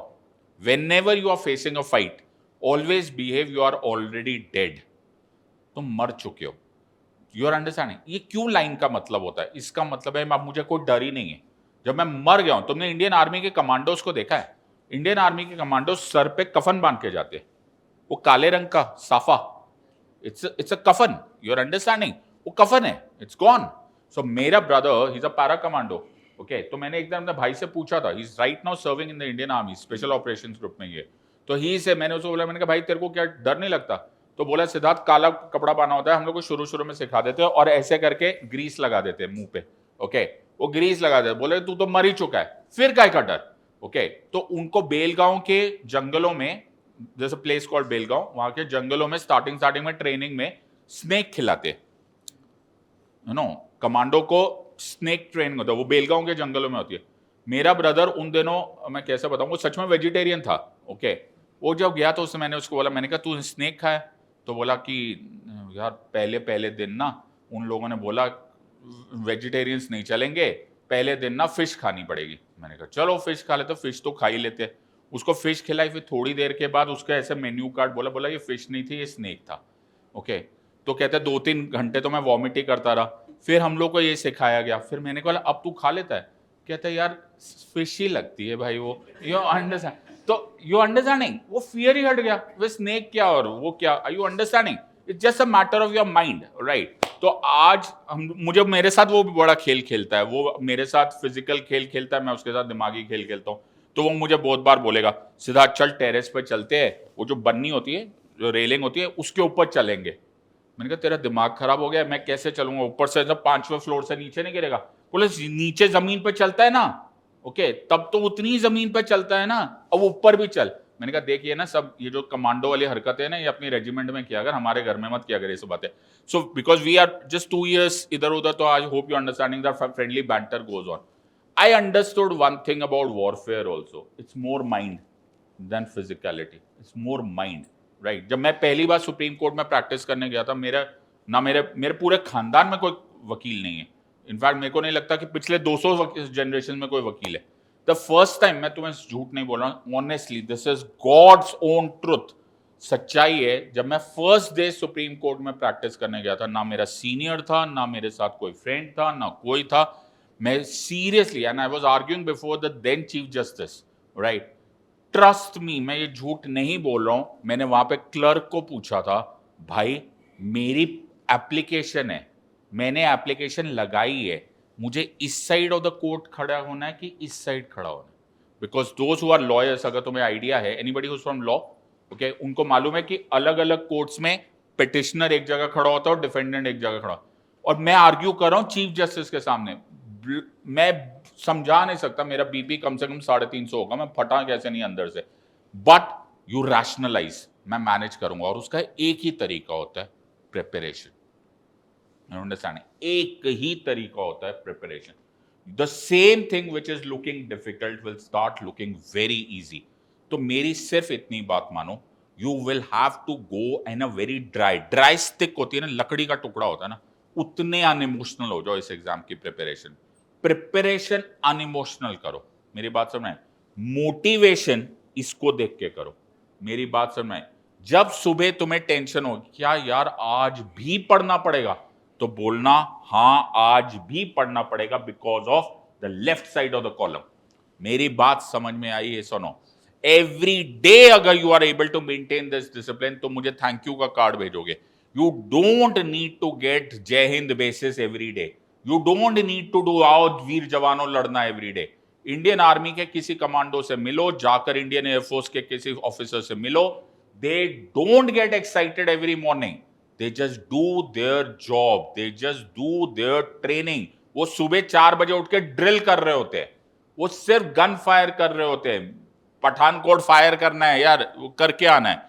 whenever you are facing a fight, always behave you are already dead. तुम मर चुके हो। You are understanding? ये क्यों लाइन का मतलब होता है? इसका मतलब है अब मुझे कोई डर ही नहीं है जब मैं मर गया हूं। तुमने इंडियन आर्मी के कमांडोज को देखा है? इंडियन आर्मी के कमांडोज सर पे कफन बांध के जाते हैं, वो काले रंग का साफा, इट्स अ कफन। You are understanding? वो कफन है, इट्स गॉन। सो मेरा brother he is a para commando, okay. तो मैंने एक दिन अपने भाई से पूछा था, he is right now serving in the Indian army special operations group में ये। तो ही से मैंने उसको बोला, मैंने कहा भाई तेरे को क्या डर नहीं लगता? तो बोला सिद्धार्थ, काला कपड़ा पहना होता है, हम लोग को शुरू शुरू में सिखा देते हैं और ऐसे करके ग्रीस लगा देते हैं मुंह पे, ओके। वो ग्रीस लगा देते, बोले तू तो मर ही चुका है, फिर काय का डर, ओके। तो उनको बेलगांव के जंगलों में, जैसे प्लेस कॉल्ड बेलगांव, वहां के जंगलों में स्टार्टिंग में ट्रेनिंग में स्नेक खिलाते, यू नो, कमांडो को स्नेक ट्रेनिंग होता है, वो बेलगांव के जंगलों में होती है। मेरा ब्रदर उन दिनों, मैं कैसे बताऊं, वो सच में वेजिटेरियन था, ओके। वो जब गया तो उससे मैंने उसको बोला, मैंने कहा तू स्नेक खाया? तो बोला कि यार पहले पहले दिन ना उन लोगों ने बोला वेजिटेरियंस नहीं चलेंगे, पहले दिन ना फिश खानी पड़ेगी। मैंने कहा चलो फिश खा लेते, फिश तो खा ही लेते। उसको फिश खिलाई, फिर थोड़ी देर के बाद उसका ऐसे मेन्यू कार्ड बोला, बोला ये फिश नहीं थी, ये स्नेक था, ओके। तो कहते 2-3 घंटे तो मैं वॉमिट ही करता रहा। फिर हम लोग को ये सिखाया गया, फिर मैंने कहा अब तू खा लेता है? कहता है यार फिश ही लगती है भाई वो, यू अंडरस्टैंड? तो यू अंडरस्टैंडिंग, वो फियर ही हट गया, वो स्नेक क्या और वो क्या, are you understanding? It's just a matter of your mind, right. तो आज मुझे, मेरे साथ वो भी बड़ा खेल खेलता है, वो मेरे साथ फिजिकल खेल खेलता है, मैं उसके साथ दिमागी खेल खेलता हूँ। तो वो मुझे बहुत बार बोलेगा, सिद्धार्थ चल टेरेस पे चलते हैं, वो जो बन्नी होती है, जो रेलिंग होती है, उसके ऊपर चलेंगे। मैंने कहा तेरा दिमाग खराब हो गया, मैं कैसे चलूंगा ऊपर से? जब 5वें फ्लोर से नीचे नहीं गिरेगा? बोले नीचे जमीन पे चलता है ना, ओके, तब तो उतनी जमीन पे चलता है ना, अब ऊपर भी चल। मैंने कहा देखिए ना, सब ये जो कमांडो वाली हरकतें है ना, ये अपनी रेजिमेंट में किया, अगर हमारे घर में मत किया करे ये सब बातें। So because we are just 2 years इधर उधर, तो I hope you understanding that friendly banter goes on. I understood one thing about warfare also. It's more mind than physicality. It's more mind, right? जब मैं पहली बार supreme Court में practice करने गया था, मेरे पूरे खानदान में कोई वकील नहीं है। इनफैक्ट मेरे को नहीं लगता कि पिछले 200 जनरेशन में कोई वकील है। द फर्स्ट टाइम, मैं तुम्हें झूठ नहीं बोल रहा हूँ, honestly this is God's own truth, सच्चाई है, जब मैं फर्स्ट डे सुप्रीम कोर्ट में प्रैक्टिस करने गया था, ना मेरा सीनियर था, ना मेरे साथ कोई फ्रेंड था, ना कोई था, मैं seriously, and I was arguing before the then chief justice, right, trust me, मैं ये झूठ नहीं बोल रहा हूं। मैंने वहां पे क्लर्क को पूछा था, भाई मेरी एप्लीकेशन है, मैंने एप्लीकेशन लगाई है, मुझे इस साइड ऑफ द कोर्ट खड़ा होना है कि इस साइड खड़ा होना है? Because those who are lawyers, अगर तुम्हें आइडिया है, anybody who's from law, okay, उनको मालूम है कि अलग अलग कोर्ट्स में पिटिशनर एक जगह खड़ा होता है और डिफेंडेंट एक जगह खड़ा, और मैं आर्ग्यू कर रहा हूं चीफ जस्टिस के सामने, मैं समझा नहीं सकता, मेरा बीपी कम से कम 350 होगा, मैं फटा कैसे नहीं अंदर से, बट यू रैशनलाइज, मैं मैनेज करूंगा, और उसका एक ही तरीका होता है, प्रिपरेशन। अंडरस्टैंडिंग, एक ही तरीका होता है, preparation. The same thing which is looking difficult will start looking very easy. तो मेरी सिर्फ इतनी बात मानो, you will have to go in a very dry stick होती है ना, लकड़ी का टुकड़ा होता है ना, उतने अनइमोशनल हो जाओ इस एग्जाम की प्रिपरेशन अनइमोशनल करो। मेरी बात समझ में? मोटिवेशन इसको देख के करो। मेरी बात समझ में? जब सुबह तुम्हें टेंशन हो, क्या यार आज भी पढ़ना पड़ेगा, तो बोलना हां आज भी पढ़ना पड़ेगा because of the left side of the column. मेरी बात समझ में आई है? सुनो, एवरी डे अगर you are able to maintain this discipline, तो मुझे थैंक यू का कार्ड भेजोगे। You don't need to get जय हिंद basis every day, you don't need to do आओ वीर जवानों लड़ना एवरी डे। इंडियन आर्मी के किसी कमांडो से मिलो, जाकर इंडियन एयरफोर्स के किसी ऑफिसर से मिलो, they don't get excited every morning, they just do their job, they just do their training। वो सुबह 4 बजे उठ के ड्रिल कर रहे होते हैं, वो सिर्फ गन फायर कर रहे होते हैं, पठानकोट फायर करना है यार, वो करके आना है।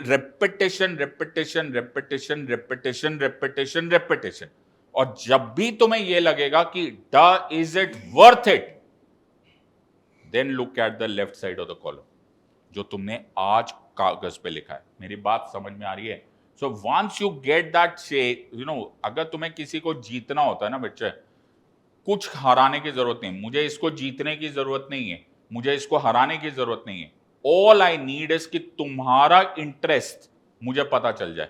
Repetition repetition repetition repetition repetition repetition. और जब भी तुम्हें यह लगेगा कि the is it worth it, then look at the left side of the column, जो तुमने आज कागज पे लिखा है। मेरी बात समझ में आ रही है? So once you get that you know, अगर तुम्हें किसी को जीतना होता है ना बच्चे, कुछ हराने की जरूरत नहीं, मुझे इसको जीतने की जरूरत नहीं है, मुझे इसको हराने की जरूरत नहीं है। ऑल आई नीड इज कि तुम्हारा इंटरेस्ट मुझे पता चल जाए,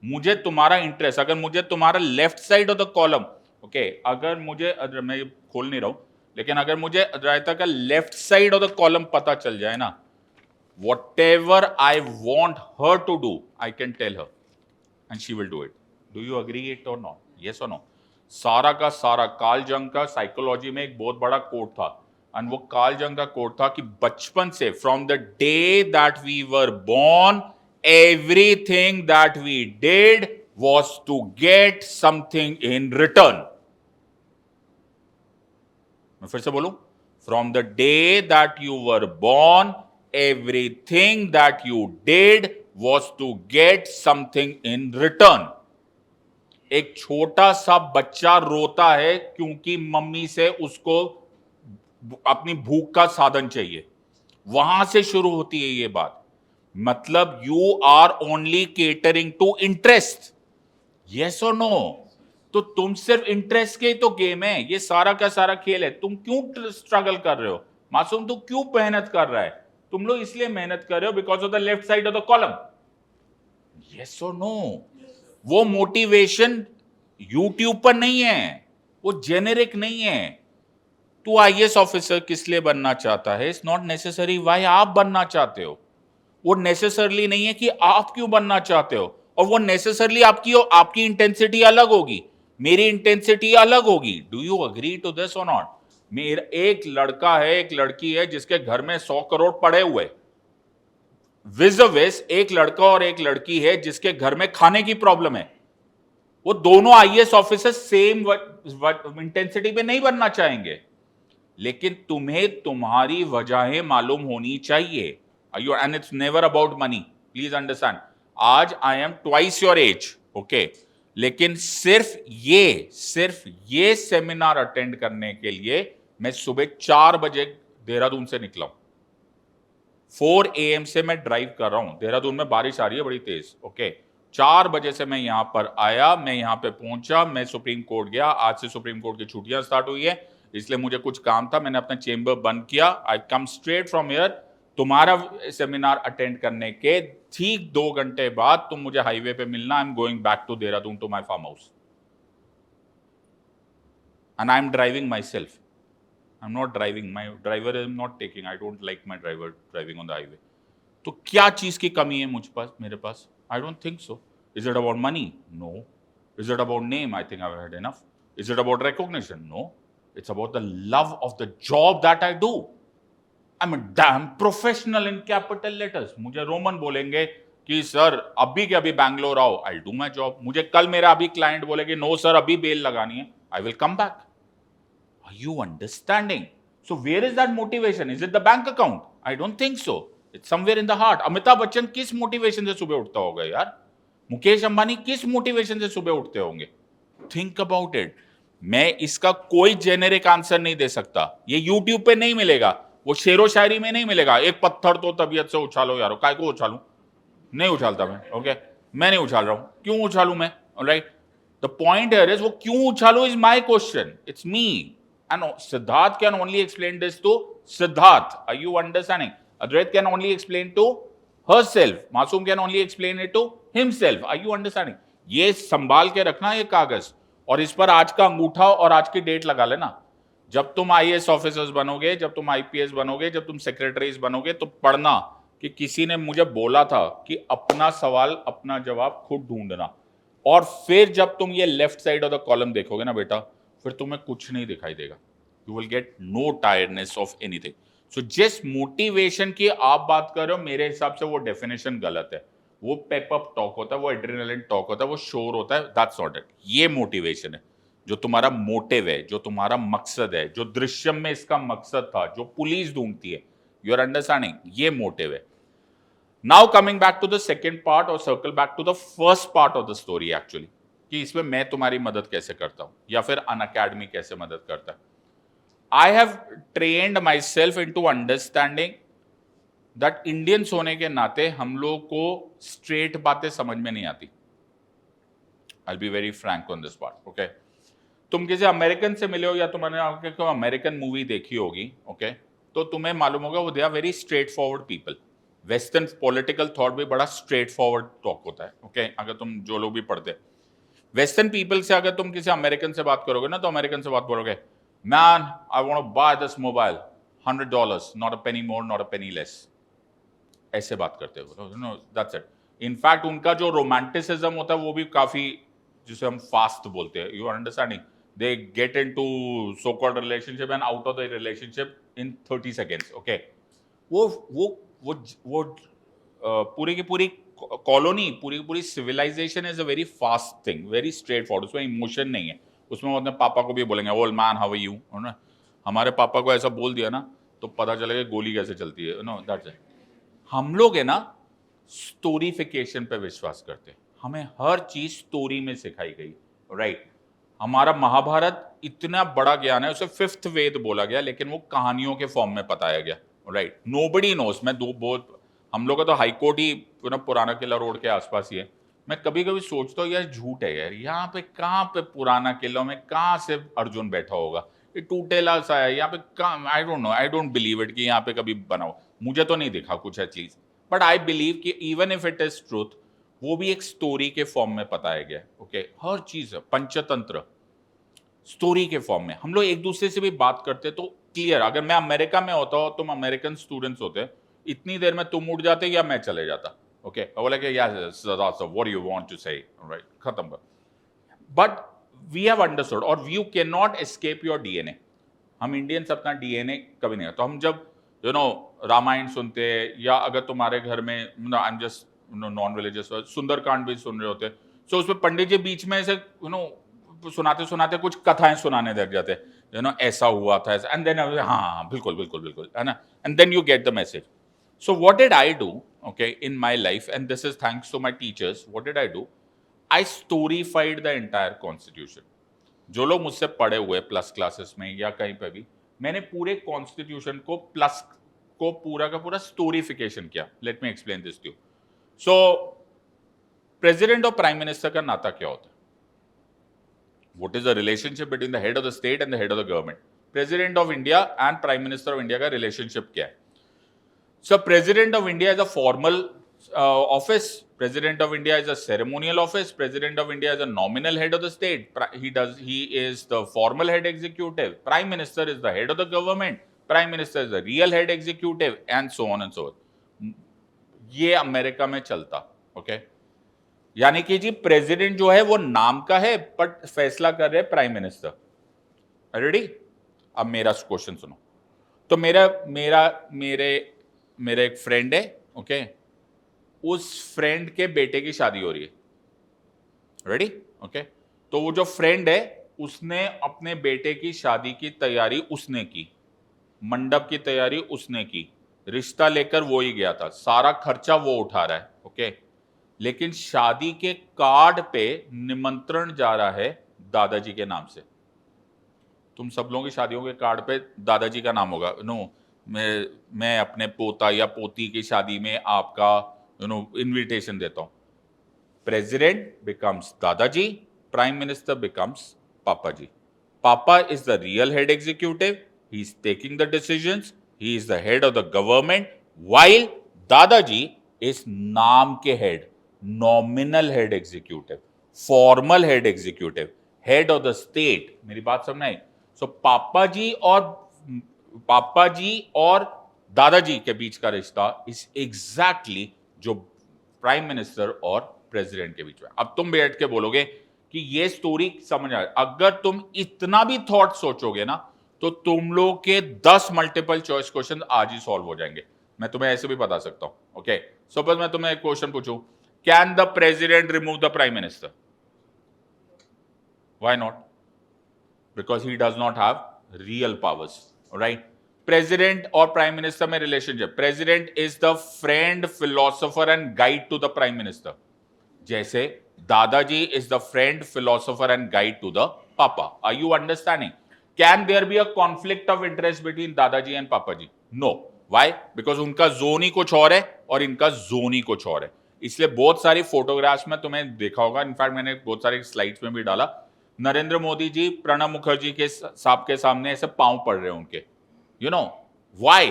मुझे तुम्हारा इंटरेस्ट, अगर मुझे तुम्हारा left side of the column, okay, अगर मुझे, मैं खोल नहीं रहा हूं, लेकिन अगर मुझे रायता का left side of the column पता चल जाए ना, whatever I want her to do, I can tell her and she will do it. Do you agree it or not? Yes or no? सारा का सारा कार्ल जंग का साइकोलॉजी में एक बहुत बड़ा कोट था, एंड वो कार्ल जंग का कोट था कि बचपन से, from the day that we were born, everything that we did was to get something in return। मैं फिर से बोलूं, from the day that you were born, everything that you did was to get something in return। एक छोटा सा बच्चा रोता है क्योंकि मम्मी से उसको अपनी भूख का साधन चाहिए, वहां से शुरू होती है ये बात। मतलब you are only catering to interest, yes और नो? तो तुम सिर्फ इंटरेस्ट के तो गेम है, ये सारा का सारा खेल है। तुम क्यों स्ट्रगल कर रहे हो मासूम? तू क्यों मेहनत कर रहा है? तुम लोग इसलिए मेहनत कर रहे हो because of the left side of the column, yes और नो? वो मोटिवेशन यूट्यूब पर नहीं है, वो जेनेरिक नहीं है। तू आईएएस ऑफिसर किस लिए बनना चाहता है? इट्स नॉट नेसेसरी वाई आप बनना चाहते हो, वो नेसेसरली नहीं है कि आप क्यों बनना चाहते हो, और वो नेसेसरली आपकी इंटेंसिटी अलग होगी, मेरी इंटेंसिटी अलग होगी। Do you agree to this और नॉट? मेरा एक लड़का है, एक लड़की है जिसके घर में 100 करोड़ पड़े हुए, विज़ एक लड़का और एक लड़की है जिसके घर में खाने की प्रॉब्लम है। वो दोनों आईएएस ऑफिसर सेम इंटेंसिटी पे नहीं बनना चाहेंगे, लेकिन तुम्हें तुम्हारी वजहें मालूम होनी चाहिए। And it's never about money, please understand. आज I am twice your age, okay, लेकिन सिर्फ ये सेमिनार अटेंड करने के लिए मैं सुबह 4 बजे देहरादून से निकला हूं। 4 AM से मैं ड्राइव कर रहा हूं, देहरादून में बारिश आ रही है बड़ी तेज, ओके। 4 बजे से मैं यहां पर आया, मैं यहां पे पहुंचा, मैं सुप्रीम कोर्ट गया। आज से सुप्रीम कोर्ट की छुट्टियां स्टार्ट हुई है, इसलिए मुझे कुछ काम था, मैंने अपना चेंबर बंद किया। आई कम स्ट्रेट फ्रॉम हियर, तुम्हारा सेमिनार अटेंड करने के ठीक 2 घंटे बाद तुम मुझे हाईवे पे मिलना। I am going back to Dehradun to my farm house, and I am driving myself. I'm not driving, my driver is not taking, I don't like my driver driving on the highway। तो क्या चीज की कमी है मुझ पास, मेरे पास? I don't think so। Is it about money? No। Is it about name? I think I've heard enough. Is it about recognition? No. It's about the love of the job that I do. I'm a damn professional in capital letters. मुझे Roman बोलेंगे कि sir अभी के अभी बैंगलोर आओ, I'll do my job. मुझे कल मेरा अभी क्लाइंट बोलेगे नो सर अभी बेल लगानी है, I will come back. Are you understanding? So where is that motivation? Is it the bank account? I don't think so. It's somewhere in the heart. Amitabh Bachchan किस motivation से सुबह उठता होगा यार? मुकेश अंबानी किस मोटिवेशन से सुबह उठते होंगे? Think about it. मैं इसका कोई जेनेरिक आंसर नहीं दे सकता. ये यूट्यूब पे नहीं मिलेगा, वो शेरो शायरी में नहीं मिलेगा. एक पत्थर तो तबीयत से उछालो यारो. काय को उछालूं? नहीं उछालता मैं. ओके, मैं नहीं उछाल रहा हूं. क्यों उछालूं मैं? Alright, the point here is वो क्यों उछालूं is my question. It's me. And Siddharth can only explain this to Siddharth. Are you understanding? Adrait can only explain to herself. Masoom can only explain it to himself. Are you understanding? ये संभाल के रखना ये कागज, और इस पर आज का अंगूठा और आज की डेट लगा लेना. जब तुम IAS ऑफिसर्स बनोगे, जब तुम IPS बनोगे, जब तुम सेक्रेटरीज बनोगे, तो पढ़ना कि किसी ने मुझे बोला था कि अपना सवाल अपना जवाब खुद ढूंढना. और फिर जब तुम ये left side of the column देखोगे ना बेटा, फिर तुम्हें कुछ नहीं दिखाई देगा. You will get no tiredness of anything. So जिस मोटिवेशन की आप बात कर रहे हो, मेरे हिसाब से वो डेफिनेशन गलत है. वो पेप अप टॉक होता है, वो एड्रेनालिन टॉक होता है, वो शोर होता है. That's not it. ये मोटिवेशन है जो तुम्हारा मोटिव है, जो तुम्हारा मकसद है, जो दृश्यम में इसका मकसद था, जो पुलिस ढूंढती है. You are understanding? ये मोटिव है. Now coming back to the second part, और circle back to the first part of the story actually, कि इसमें मैं तुम्हारी मदद कैसे करता हूं, या फिर अनअकैडमी कैसे मदद करता है. I have trained myself into understanding that Indians होने के नाते हम लोग को स्ट्रेट बातें समझ में नहीं आती. I will be very Frank on this part. Okay, तुम किसी अमेरिकन से मिले हो या तुमने कोई अमेरिकन मूवी देखी होगी, ओके, तो तुम्हें मालूम होगा वो they are very straight forward people. Western political thought भी बड़ा स्ट्रेट फॉरवर्ड टॉक होता है. ओके, अगर तुम जो लोग भी पढ़ते, वेस्टर्न पीपल से अगर तुम किसी अमेरिकन से बात करोगे ना, तो अमेरिकन से बात करोगे, man I want to buy this mobile, $100, not a penny more, not a penny less. ऐसे बात करते हो. No, that's it. इनफैक्ट उनका जो रोमांटिसिज्म होता है वो भी काफी, जिसे हम फास्ट बोलते हैं. You are understanding? They get into so called relationship and out of the relationship in 30 seconds. Okay, वो पूरी की पूरी कॉलोनी, पूरी पूरी civilisation is a very fast thing, very straight forward. उसमें इमोशन नहीं है. उसमें वो अपने पापा को भी बोलेंगे old man how are you, ना. हमारे पापा को ऐसा बोल दिया ना तो पता चलेगा गोली कैसे चलती है. No, that's it. हम लोग है ना स्टोरीफिकेशन पे विश्वास करते हैं. हमें हर चीज स्टोरी में सिखाई गई. राइट. हमारा महाभारत इतना बड़ा ज्ञान है, उसे 5th वेद बोला गया, लेकिन वो कहानियों के फॉर्म में बताया गया. राइट. Nobody nose. मैं बहुत, हम लोग का तो हाईकोर्ट ही पुराना किला रोड के आसपास ही है. मैं कभी कभी सोचता हूँ यार झूठ है यार, यहाँ पे कहाँ पे पुराना किला में कहाँ से अर्जुन बैठा होगा. ये टूटेला सा है यहाँ पे कहाँ. I don't know, I don't believe it कि यहाँ पे कभी बना हो. मुझे तो नहीं दिखा कुछ चीज, बट आई बिलीव कि even if it is truth, वो भी एक स्टोरी के फॉर्म में बताया गया. ओके, हर चीज पंचतंत्र स्टोरी के फॉर्म में. हम लोग एक दूसरे से भी बात करते तो क्लियर. अगर मैं अमेरिका में होता हो, तुम अमेरिकन स्टूडेंट्स होते, इतनी देर में तुम उठ जाते या मैं चले जाता. ओके, बोले कि यार what do you want to say, right, खत्म कर. बट वी हैव अंडरस्टूड, और you can not escape your DNA. हम इंडियंस अपना डीएनए कभी नहीं. तो हम जब रामायण सुनते, या अगर तुम्हारे घर में I am just non religious, Sundarkand भी सुन रहे होते, सो उसमें पंडित जी बीच में से सुनाते सुनाते कुछ कथाएं सुनाने लग जाते, ऐसा हुआ था, एंड देन हाँ बिल्कुल बिल्कुल बिल्कुल, है ना. And then you get the message. So what did I do, okay, in my life, and this is thanks to my teachers. What did I do? I storyfied the entire constitution. जो लोग मुझसे पढ़े हुए plus classes में या कहीं पे भी, मैंने पूरे कॉन्स्टिट्यूशन को प्लस को पूरा का पूरा स्टोरीफिकेशन किया. Let me explain this to you. So president और प्राइम मिनिस्टर का नाता क्या होता है? What is the relationship between the head of the state and the head of the government? President of India and Prime Minister of India का relationship क्या है? So President of India is a formal office. President of India is a ceremonial office. President of India is a nominal head of the state. He is the formal head executive. Prime Minister is the head of the government. Prime Minister is the real head executive, and so on and so on. ये America में चलता. Okay, यानी कि जी president जो है वो नाम का है बट फैसला कर रहे प्राइम मिनिस्टर। रेडी? अब मेरा क्वेश्चन सुनो। तो मेरा मेरा मेरे मेरे एक फ्रेंड है, ओके, उस फ्रेंड के बेटे की शादी हो रही है। रेडी? ओके। तो वो जो फ्रेंड है उसने अपने बेटे की शादी की तैयारी उसने की, मंडप की तैयारी उसने की, रिश्ता लेकर वो ही गया था, सारा खर्चा वो उठा रहा है, ओके। लेकिन शादी के कार्ड पे निमंत्रण जा रहा है दादाजी के नाम से। तुम सब लोगों की शादियों के कार्ड पे दादाजी का नाम होगा। नो, मैं अपने पोता या पोती की शादी में आपका इनविटेशन देता हूं। President becomes Dadaji, Prime Minister becomes Papaji. Papa is the real head executive. He's taking the decisions. He is the head of the government. While Dadaji is नाम के head, nominal head executive, formal head executive, head of the state. मेरी बात समझ आई? So पापा जी और दादाजी के बीच का रिश्ता इज एग्जैक्टली जो प्राइम मिनिस्टर और प्रेसिडेंट के बीच में। अब तुम बैठ के बोलोगे कि ये स्टोरी समझ आ, अगर तुम इतना भी थॉट सोचोगे ना तो तुम लोग के 10 मल्टीपल चॉइस क्वेश्चन आज ही सॉल्व हो जाएंगे। मैं तुम्हें ऐसे भी बता सकता हूं। ओके, सपोज मैं तुम्हें एक क्वेश्चन पूछूं, can the president remove the prime minister? Why not? Because he does not have real powers, right? President और प्राइम मिनिस्टर में relationship, president is the friend, philosopher and guide to the prime minister. जैसे दादाजी is the friend, philosopher and guide to the papa. Are you understanding? Can there be a conflict of interest between दादाजी and papa जी? No. Why? Because उनका zone ही कुछ और है और इनका जोन ही कुछ और है। इसलिए बहुत सारी फोटोग्राफ्स में तुम्हें देखा होगा, इनफैक्ट मैंने बहुत सारी स्लाइड्स में भी डाला, नरेंद्र मोदी जी प्रणब मुखर्जी के साहब के सामने ऐसे पांव पड़ रहे हैं उनके। You know why?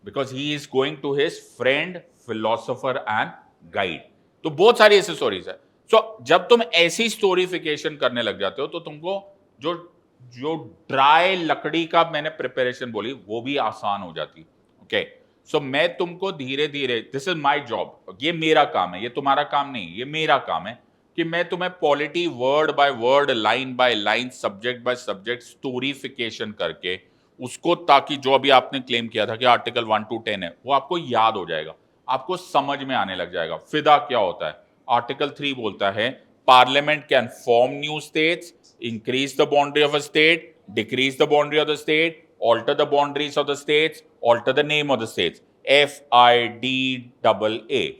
Because he is going to his friend, philosopher and guide. तो बहुत सारी ऐसी स्टोरीज है। सो जब तुम ऐसी स्टोरीफिकेशन करने लग जाते हो तो तुमको जो जो ड्राई लकड़ी का मैंने प्रिपरेशन बोली वो भी आसान हो जाती है। ओके, सो मैं तुमको धीरे धीरे, दिस इज माय जॉब, ये मेरा काम है, ये तुम्हारा काम नहीं, ये मेरा काम है कि मैं तुम्हें polity word by word, line by line, subject by subject storification करके उसको, ताकि जो अभी आपने क्लेम किया था कि आर्टिकल 1 to 10 है वो आपको याद हो जाएगा, आपको समझ में आने लग जाएगा। फिदा क्या होता है? आर्टिकल 3 बोलता है parliament can form new states, increase the boundary of a state, decrease the boundary of the state, alter the boundaries of the states, alter the name of the states. FIDAA,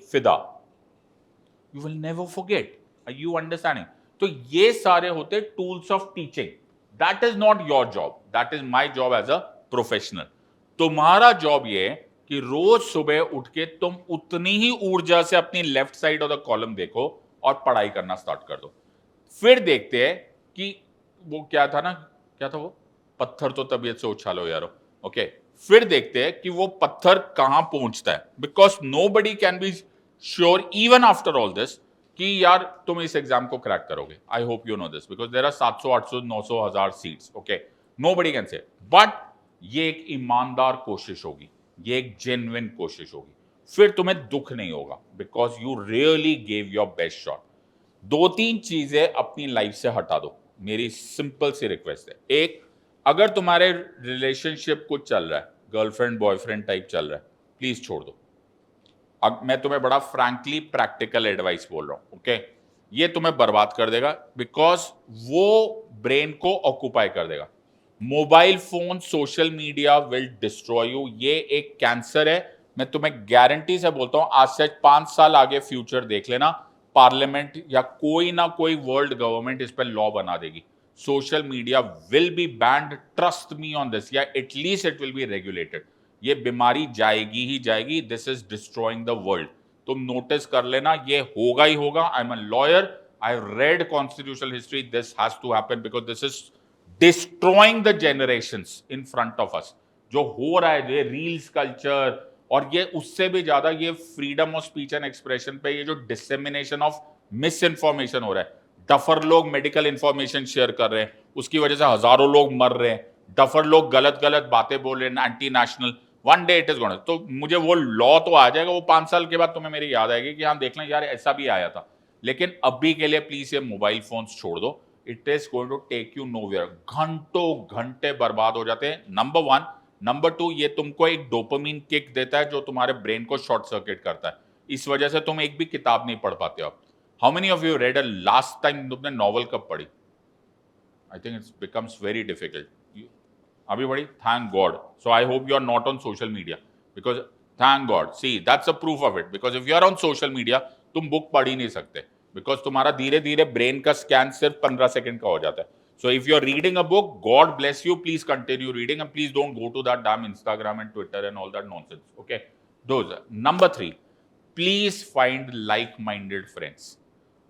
FIDA. You will never forget. Are you understanding? तो ये सारे होते tools of teaching. That is not your job, that is my job as a professional. तुम्हारा job ये है कि रोज सुबह उठ के तुम उतनी ही ऊर्जा से अपनी left side of the column देखो और पढ़ाई करना स्टार्ट कर दो। फिर देखते हैं कि वो क्या था ना, क्या था वो, पत्थर तो तबीयत से उछालो यारो। ओके, फिर देखते हैं कि वो पत्थर कहां पहुंचता है, because nobody can be sure even after all this कि यार तुम इस एग्जाम को क्रैक करोगे। I hope you know this, because there are 700, 800, 900, 1000 seats. Okay, nobody can say, but ये एक ईमानदार कोशिश होगी, ये एक जेन्युइन कोशिश होगी, फिर तुम्हें दुख नहीं होगा, because you really gave your best shot. 2-3 चीजें अपनी लाइफ से हटा दो, मेरी सिंपल सी रिक्वेस्ट है। एक, अगर तुम्हारे रिलेशनशिप कुछ चल रहा है, गर्लफ्रेंड बॉयफ्रेंड टाइप चल रहा है, प्लीज छोड़ दो। अब मैं तुम्हें बड़ा फ्रैंकली प्रैक्टिकल एडवाइस बोल रहा हूं। ओके, ये तुम्हें बर्बाद कर देगा, बिकॉज वो ब्रेन को ऑक्यूपाई कर देगा। Mobile phone, social media will destroy you. ये एक कैंसर है, मैं तुम्हें गारंटी से बोलता हूं। आज से 5 साल आगे फ्यूचर देख लेना, पार्लियामेंट या कोई ना कोई वर्ल्ड गवर्नमेंट इस पर लॉ बना देगी, social media will be banned, trust me on this, या at least it will be regulated. ये बीमारी जाएगी ही जाएगी, this is destroying the world. तुम नोटिस कर लेना, ये होगा ही होगा। I am a lawyer, I read constitutional history, this has to happen, because this is destroying the generations in front of us. जो हो रहा है, ये रील्स कल्चर, और ये उससे भी ज्यादा ये freedom of speech and expression पे ये जो डिसेमिनेशन ऑफ मिस इन्फॉर्मेशन हो रहा है, डफर लोग मेडिकल इंफॉर्मेशन शेयर कर रहे हैं, उसकी वजह से हजारों लोग मर रहे हैं, डफर लोग गलत गलत बातें बोल रहे हैं, anti national. One day it is gonna, तो मुझे वो लॉ तो आ जाएगा, वो 5 साल के बाद तुम्हें मेरी याद आएगी कि हाँ देख लें यार ऐसा भी आया था। लेकिन अभी के लिए प्लीज ये मोबाइल फोन्स छोड़ दो. It is going to take you nowhere. घंटों घंटे बर्बाद हो जाते हैं. Number one. नंबर टू, ये तुमको एक डोपामिन किक देता है जो तुम्हारे ब्रेन को शॉर्ट सर्किट करता है. इस वजह से तुम एक भी किताब नहीं पढ़ पाते हो. How many of you read a last time तुमने नॉवल कब पढ़ी? I think it's becomes very difficult. अभी बड़ी thank God. So I hope you are not on social media because thank God. See that's a proof of it. Because if you are on social media तुम book पढ़ ही नहीं सकते because तुम्हारा धीरे धीरे ब्रेन का स्कैन सिर्फ 15 सेकंड का हो जाता है. So if you're reading a book, God bless you. Please continue reading and please don't go to that damn Instagram and Twitter and all that nonsense. Okay, those. Number 3, please find like-minded friends.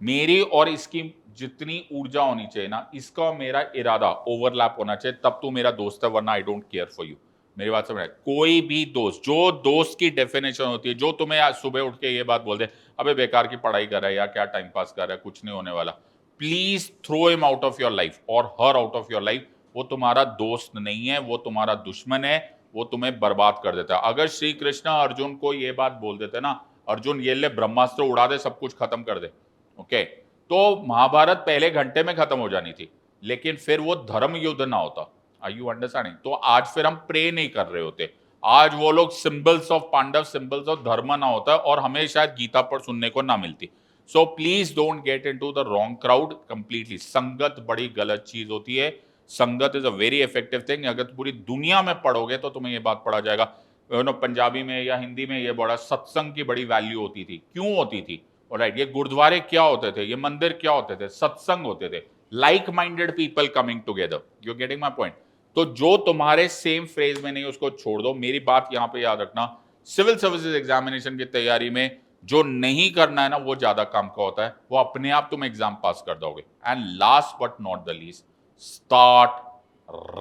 मेरी और इसकी जितनी ऊर्जा होनी चाहिए ना, इसका मेरा इरादा ओवरलैप होना चाहिए, तब तू मेरा दोस्त है, वरना I don't care for you. मेरी बात समझ. कोई भी दोस्त, जो दोस्त की डेफिनेशन होती है, जो तुम्हें आज सुबह उठ के ये बात बोल दे, अबे बेकार की पढ़ाई कर रहा है या क्या टाइम पास कर रहा है, कुछ नहीं होने वाला, please throw him out of your life और her out of your life. वो तुम्हारा दोस्त नहीं है, वो तुम्हारा दुश्मन है, वो तुम्हें बर्बाद कर देता है. अगर श्री कृष्ण अर्जुन को ये बात बोल देते ना, अर्जुन ये ले ब्रह्मास्त्र उड़ा दे, सब कुछ खत्म कर दे, ओके, तो महाभारत पहले घंटे में खत्म हो जानी थी, लेकिन फिर वो धर्म युद्ध ना होता. Are you understanding? तो आज फिर हम प्रे नहीं कर रहे होते. आज वो लोग symbols of Pandav, symbols of धर्म ना होता और हमें शायद गीता पर सुनने को ना मिलती. So please don't get into the wrong crowd completely. संगत बड़ी गलत चीज होती है. संगत is a very effective thing. अगर पूरी दुनिया में पढ़ोगे तो तुम्हें ये बात पढ़ा जाएगा. पंजाबी में या हिंदी में ये बड़ा सत्संग की बड़ी वैल्यू होती थी. क्यों होती थी? राइट, ये गुरुद्वारे क्या होते थे, ये मंदिर क्या होते थे? सत्संग होते थे. Like minded people coming together. You getting my point? तो जो तुम्हारे सेम फ्रेज में नहीं, उसको छोड़ दो. मेरी बात यहां पे याद रखना, सिविल सर्विसेज एग्जामिनेशन की तैयारी में जो नहीं करना है ना, वो ज्यादा काम का होता है. वो अपने आप तुम एग्जाम पास कर दोगे. And last but not the least, start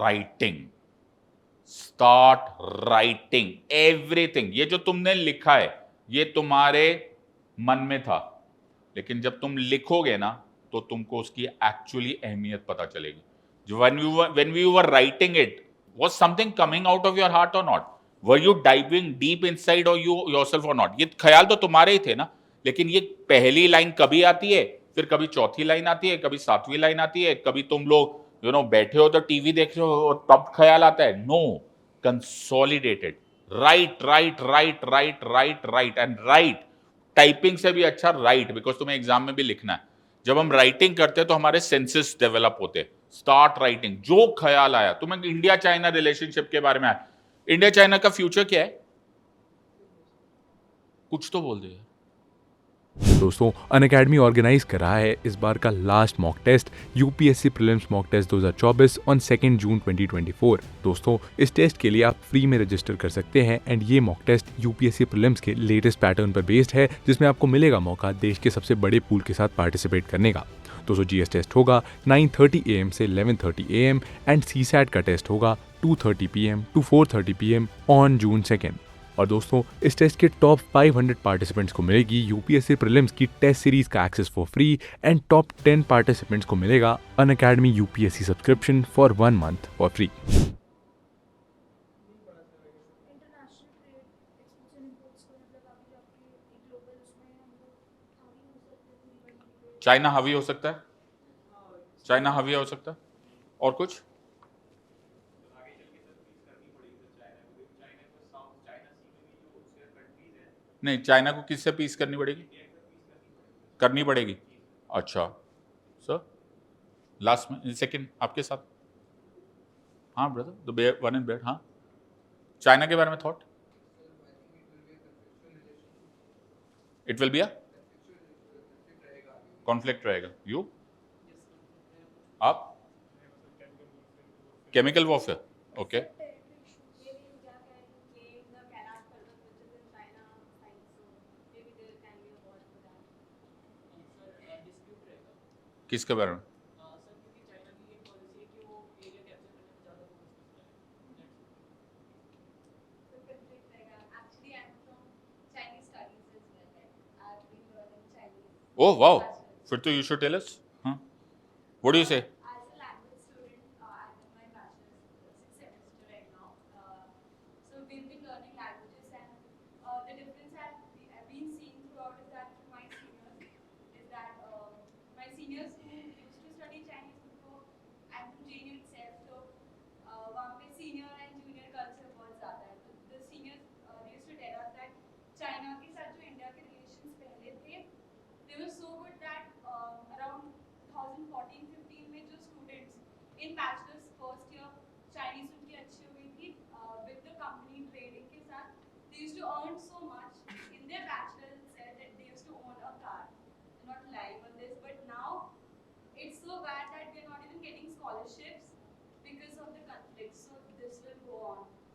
writing. Start writing everything. ये जो तुमने लिखा है, ये तुम्हारे मन में था, लेकिन जब तुम लिखोगे ना, तो तुमको उसकी एक्चुअली अहमियत पता चलेगी. when you were writing it, was something coming out of your heart or not? Were you diving deep inside or you yourself or not? ये ख्याल तो तुम्हारे ही थे ना, लेकिन ये पहली लाइन कभी आती है, फिर कभी चौथी लाइन आती है, कभी सातवीं लाइन आती है, कभी तुम लोग बैठे हो तो टीवी देख रहे हो तब ख्याल आता है. No, consolidated. Right right right right right right and right. Typing से भी अच्छा राइट, बिकॉज तुम्हें एग्जाम में भी लिखना है. जब हम राइटिंग करते हैं तो हमारे सेंसेस डेवलप होते हैं. Start writing. जो ख्याल आया तुम्हें इंडिया चाइना रिलेशनशिप के बारे में आया, इंडिया चाइना का फ्यूचर क्या है, कुछ तो बोल दे. दोस्तों, अनअकैडमी ऑर्गेनाइज कर रहा है इस बार का last mock test UPSC prelims mock test 2024 on 2 June 2024. दोस्तों, इस टेस्ट के लिए आप फ्री में रजिस्टर कर सकते हैं एंड ये मॉक टेस्ट यूपीएससी प्रीलिम्स के लेटेस्ट पैटर्न पर बेस्ड है, जिसमें आपको मिलेगा मौका देश के सबसे बड़े पूल के साथ पार्टिसिपेट करने का. दोस्तों, जीएस टेस्ट होगा 9:30 AM से 11:30 AM एंड सीसैट का टेस्ट होगा 2:30 PM to 4:30 PM on June 2. और दोस्तों, इस टेस्ट के टॉप 500 पार्टिसिपेंट्स को मिलेगी यूपीएससी प्रीलिम्स की टेस्ट सीरीज का access for free and top 10 participants को मिलेगा Unacademy UPSC subscription for 1 month for free. International trade exports and imports को मतलब अभी आपके एक ग्लोबल उसमें हम लोग हावी हो सकते हैं. चाइना हावी हो सकता है. चाइना हावी हो सकता है. और कुछ नहीं. चाइना को किससे पीस करनी पड़ेगी? करनी पड़ेगी. अच्छा सर, लास्ट में सेकंड आपके साथ. हाँ brother, the one in bed. हाँ, चाइना के बारे में thought. It will B a conflict रहेगा. यू, आप केमिकल वॉरफेयर. ओके. किसके बारे में? ओह वाओ, फिर तो यू शुड टेल अस. हाँ, what do you say? As a language student, I'm in my bachelor's sixth semester right now. So we've been learning languages, and the difference that I've been seeing throughout is that my seniors is that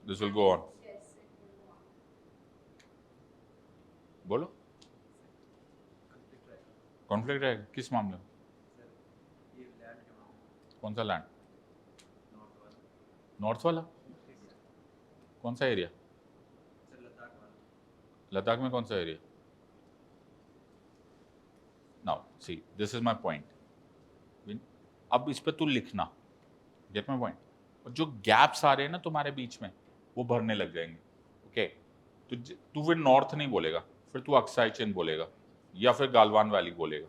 this will go on. बोलो. Conflict रहेगा किस मामले में? कौन सा land? North वाला? कौन सा एरिया? लद्दाख में कौन सा area? Now see this is my point. अब इस पे तू लिखना. Gate my point. और जो गैप्स आ रहे हैं ना तुम्हारे बीच में वो भरने लग जाएंगे. ओके तू फिर नॉर्थ नहीं बोलेगा, फिर तू अक्साई चेन बोलेगा या फिर गालवान वैली बोलेगा.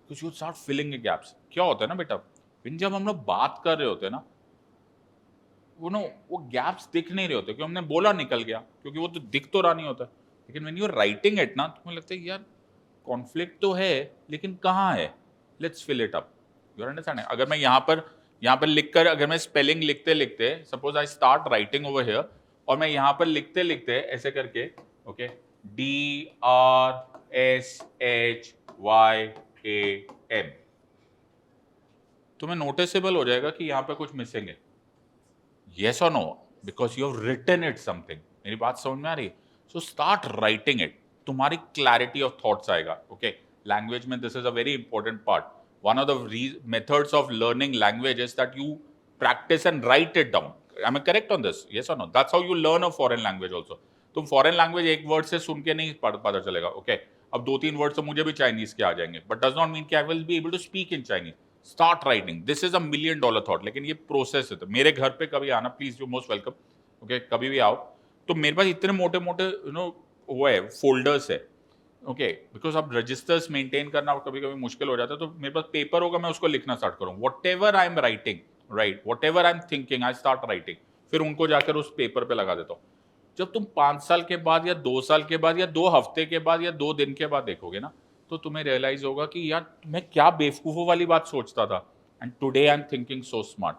कुछ you start filling the gaps. क्या होता है ना बेटा, जब हम लोग बात कर रहे होते हैं ना वो गैप्स दिख नहीं रहे होते क्योंकि हमने बोला निकल गया, क्योंकि वो तो दिख तो रहा नहीं होता. लेकिन when you are writing it ना तुम्हें लगता है यार कॉन्फ्लिक्ट तो है लेकिन कहाँ है. Let's fill it up. You understanding. अगर मैं यहाँ पर लिखकर अगर मैं स्पेलिंग लिखते लिखते suppose I start writing over here और मैं यहाँ पर लिखते लिखते ऐसे करके ओके DRSHYAM तुम्हें नोटिसेबल हो जाएगा कि यहाँ पे कुछ मिसिंग है. Yes or no? Because you have written it something. मेरी बात समझ में आ रही है? So start writing it. तुम्हारी clarity of thoughts आएगा. Okay? Language में this is a very important part. One of the methods of learning language is that you practice and write it down. Am I correct on this? Yes or no? That's how you learn a foreign language also. तुम foreign language एक word से सुन के नहीं पता चलेगा. Okay? अब 2-3 word तो मुझे भी चाइनीज के आ जाएंगे, but does not mean कि I will be able to speak in Chinese. Start writing. This is $1 million thought. लेकिन ये प्रोसेस है. तो मेरे घर पे कभी आना please, you most welcome. Okay कभी भी आओ. तो मेरे पास इतने मोटे मोटे वो है फोल्डर्स है. ओके बिकॉज अब रजिस्टर्स मेंटेन करना कभी कभी मुश्किल हो जाता है. तो मेरे पास पेपर होगा, मैं उसको लिखना स्टार्ट करूँ. What ever I am writing right, what ever I am thinking I start writing. फिर उनको जाकर उस पेपर पे लगा देता हूँ. जब तुम 5 साल के बाद या 2 साल के बाद या 2 हफ्ते के बाद या 2 दिन के बाद देखोगे ना तो तुम्हें रियलाइज होगा कि यार मैं क्या बेवकूफों वाली बात सोचता था. And today I am thinking so smart.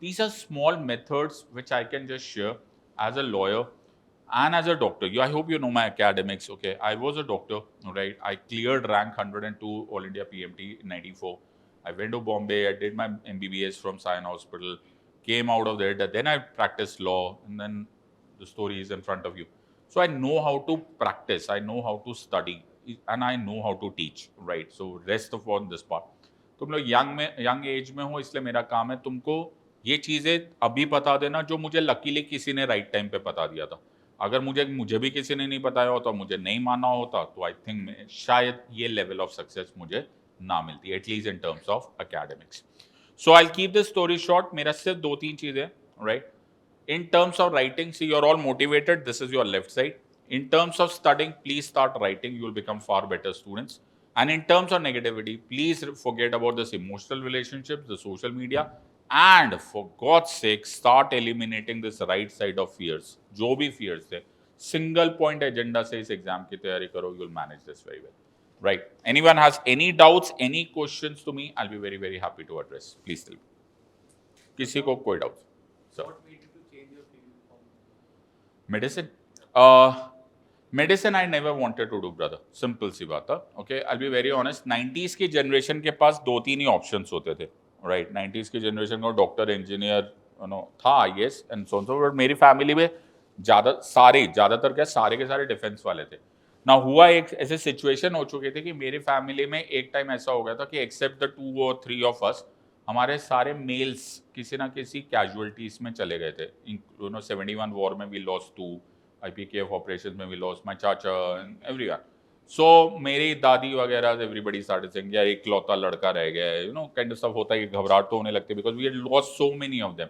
These are small methods which I can just share as a lawyer and as a doctor. I hope you know my academics. Okay, I was a doctor, right? I cleared rank 102 All India PMT in 94. I went to Bombay. I did my MBBS from Sion Hospital. Came out of there. Then I practiced law, and then the story is in front of you. So I know how to practice. I know how to study, and I know how to teach. Right. So rest of on this part. तुम लोग young age में हो, इसलिए मेरा काम है तुमको ये चीज़ें अभी बता देना जो मुझे लकीली किसी ने राइट टाइम पे बता दिया था. अगर मुझे भी किसी ने नहीं बताया होता, मुझे नहीं माना होता, तो आई थिंक शायद ये लेवल ऑफ सक्सेस मुझे ना मिलती, at least in terms of academics. So I keep this story short. मेरा सिर्फ 2-3 चीज़ें right. In terms of writing, see, you're all motivated. This is your left side. In terms of studying, please start writing. You will become far better students. And in terms of negativity, please forget about this emotional relationships, the social media, and for God's sake, start eliminating this right side of fears. जो भी fears थे, single point agenda से इस exam की तैयारी करो. You'll manage this very well. Right? Anyone has any doubts, any questions to me? I'll be very, very happy to address. Please tell me. किसी को कोई doubt? Sir. Medicine? Medicine I never wanted to do, brother. Simple सी बात है. Okay, I'll be very honest. 90s की generation के पास 2-3 ही options होते थे. Right? 90s की जनरेशन को डॉक्टर, इंजीनियर, था IAS and so on so. But मेरी फैमिली में ज़्यादातर क्या सारे के सारे डिफेंस वाले थे. ना हुआ एक ऐसे सिचुएशन हो चुके थे कि मेरी फैमिली में एक टाइम ऐसा हो गया था कि except the 2 or 3 of us, हमारे सारे मेल्स किसी ना किसी कैजुअलिटीज में चले गए थे. 71 वॉर में वी लॉस्ट 2, IPKF ऑपरेशन में वी लॉस्ट माय चाचा एंड एवरीवन. सो मेरी दादी वगैरह एवरीबडी स्टार्टेड सेइंग यार इकलौता लड़का रह गया है, काइंड ऑफ सब होता है. घबराहट तो होने लगती है because we had lost so many of them.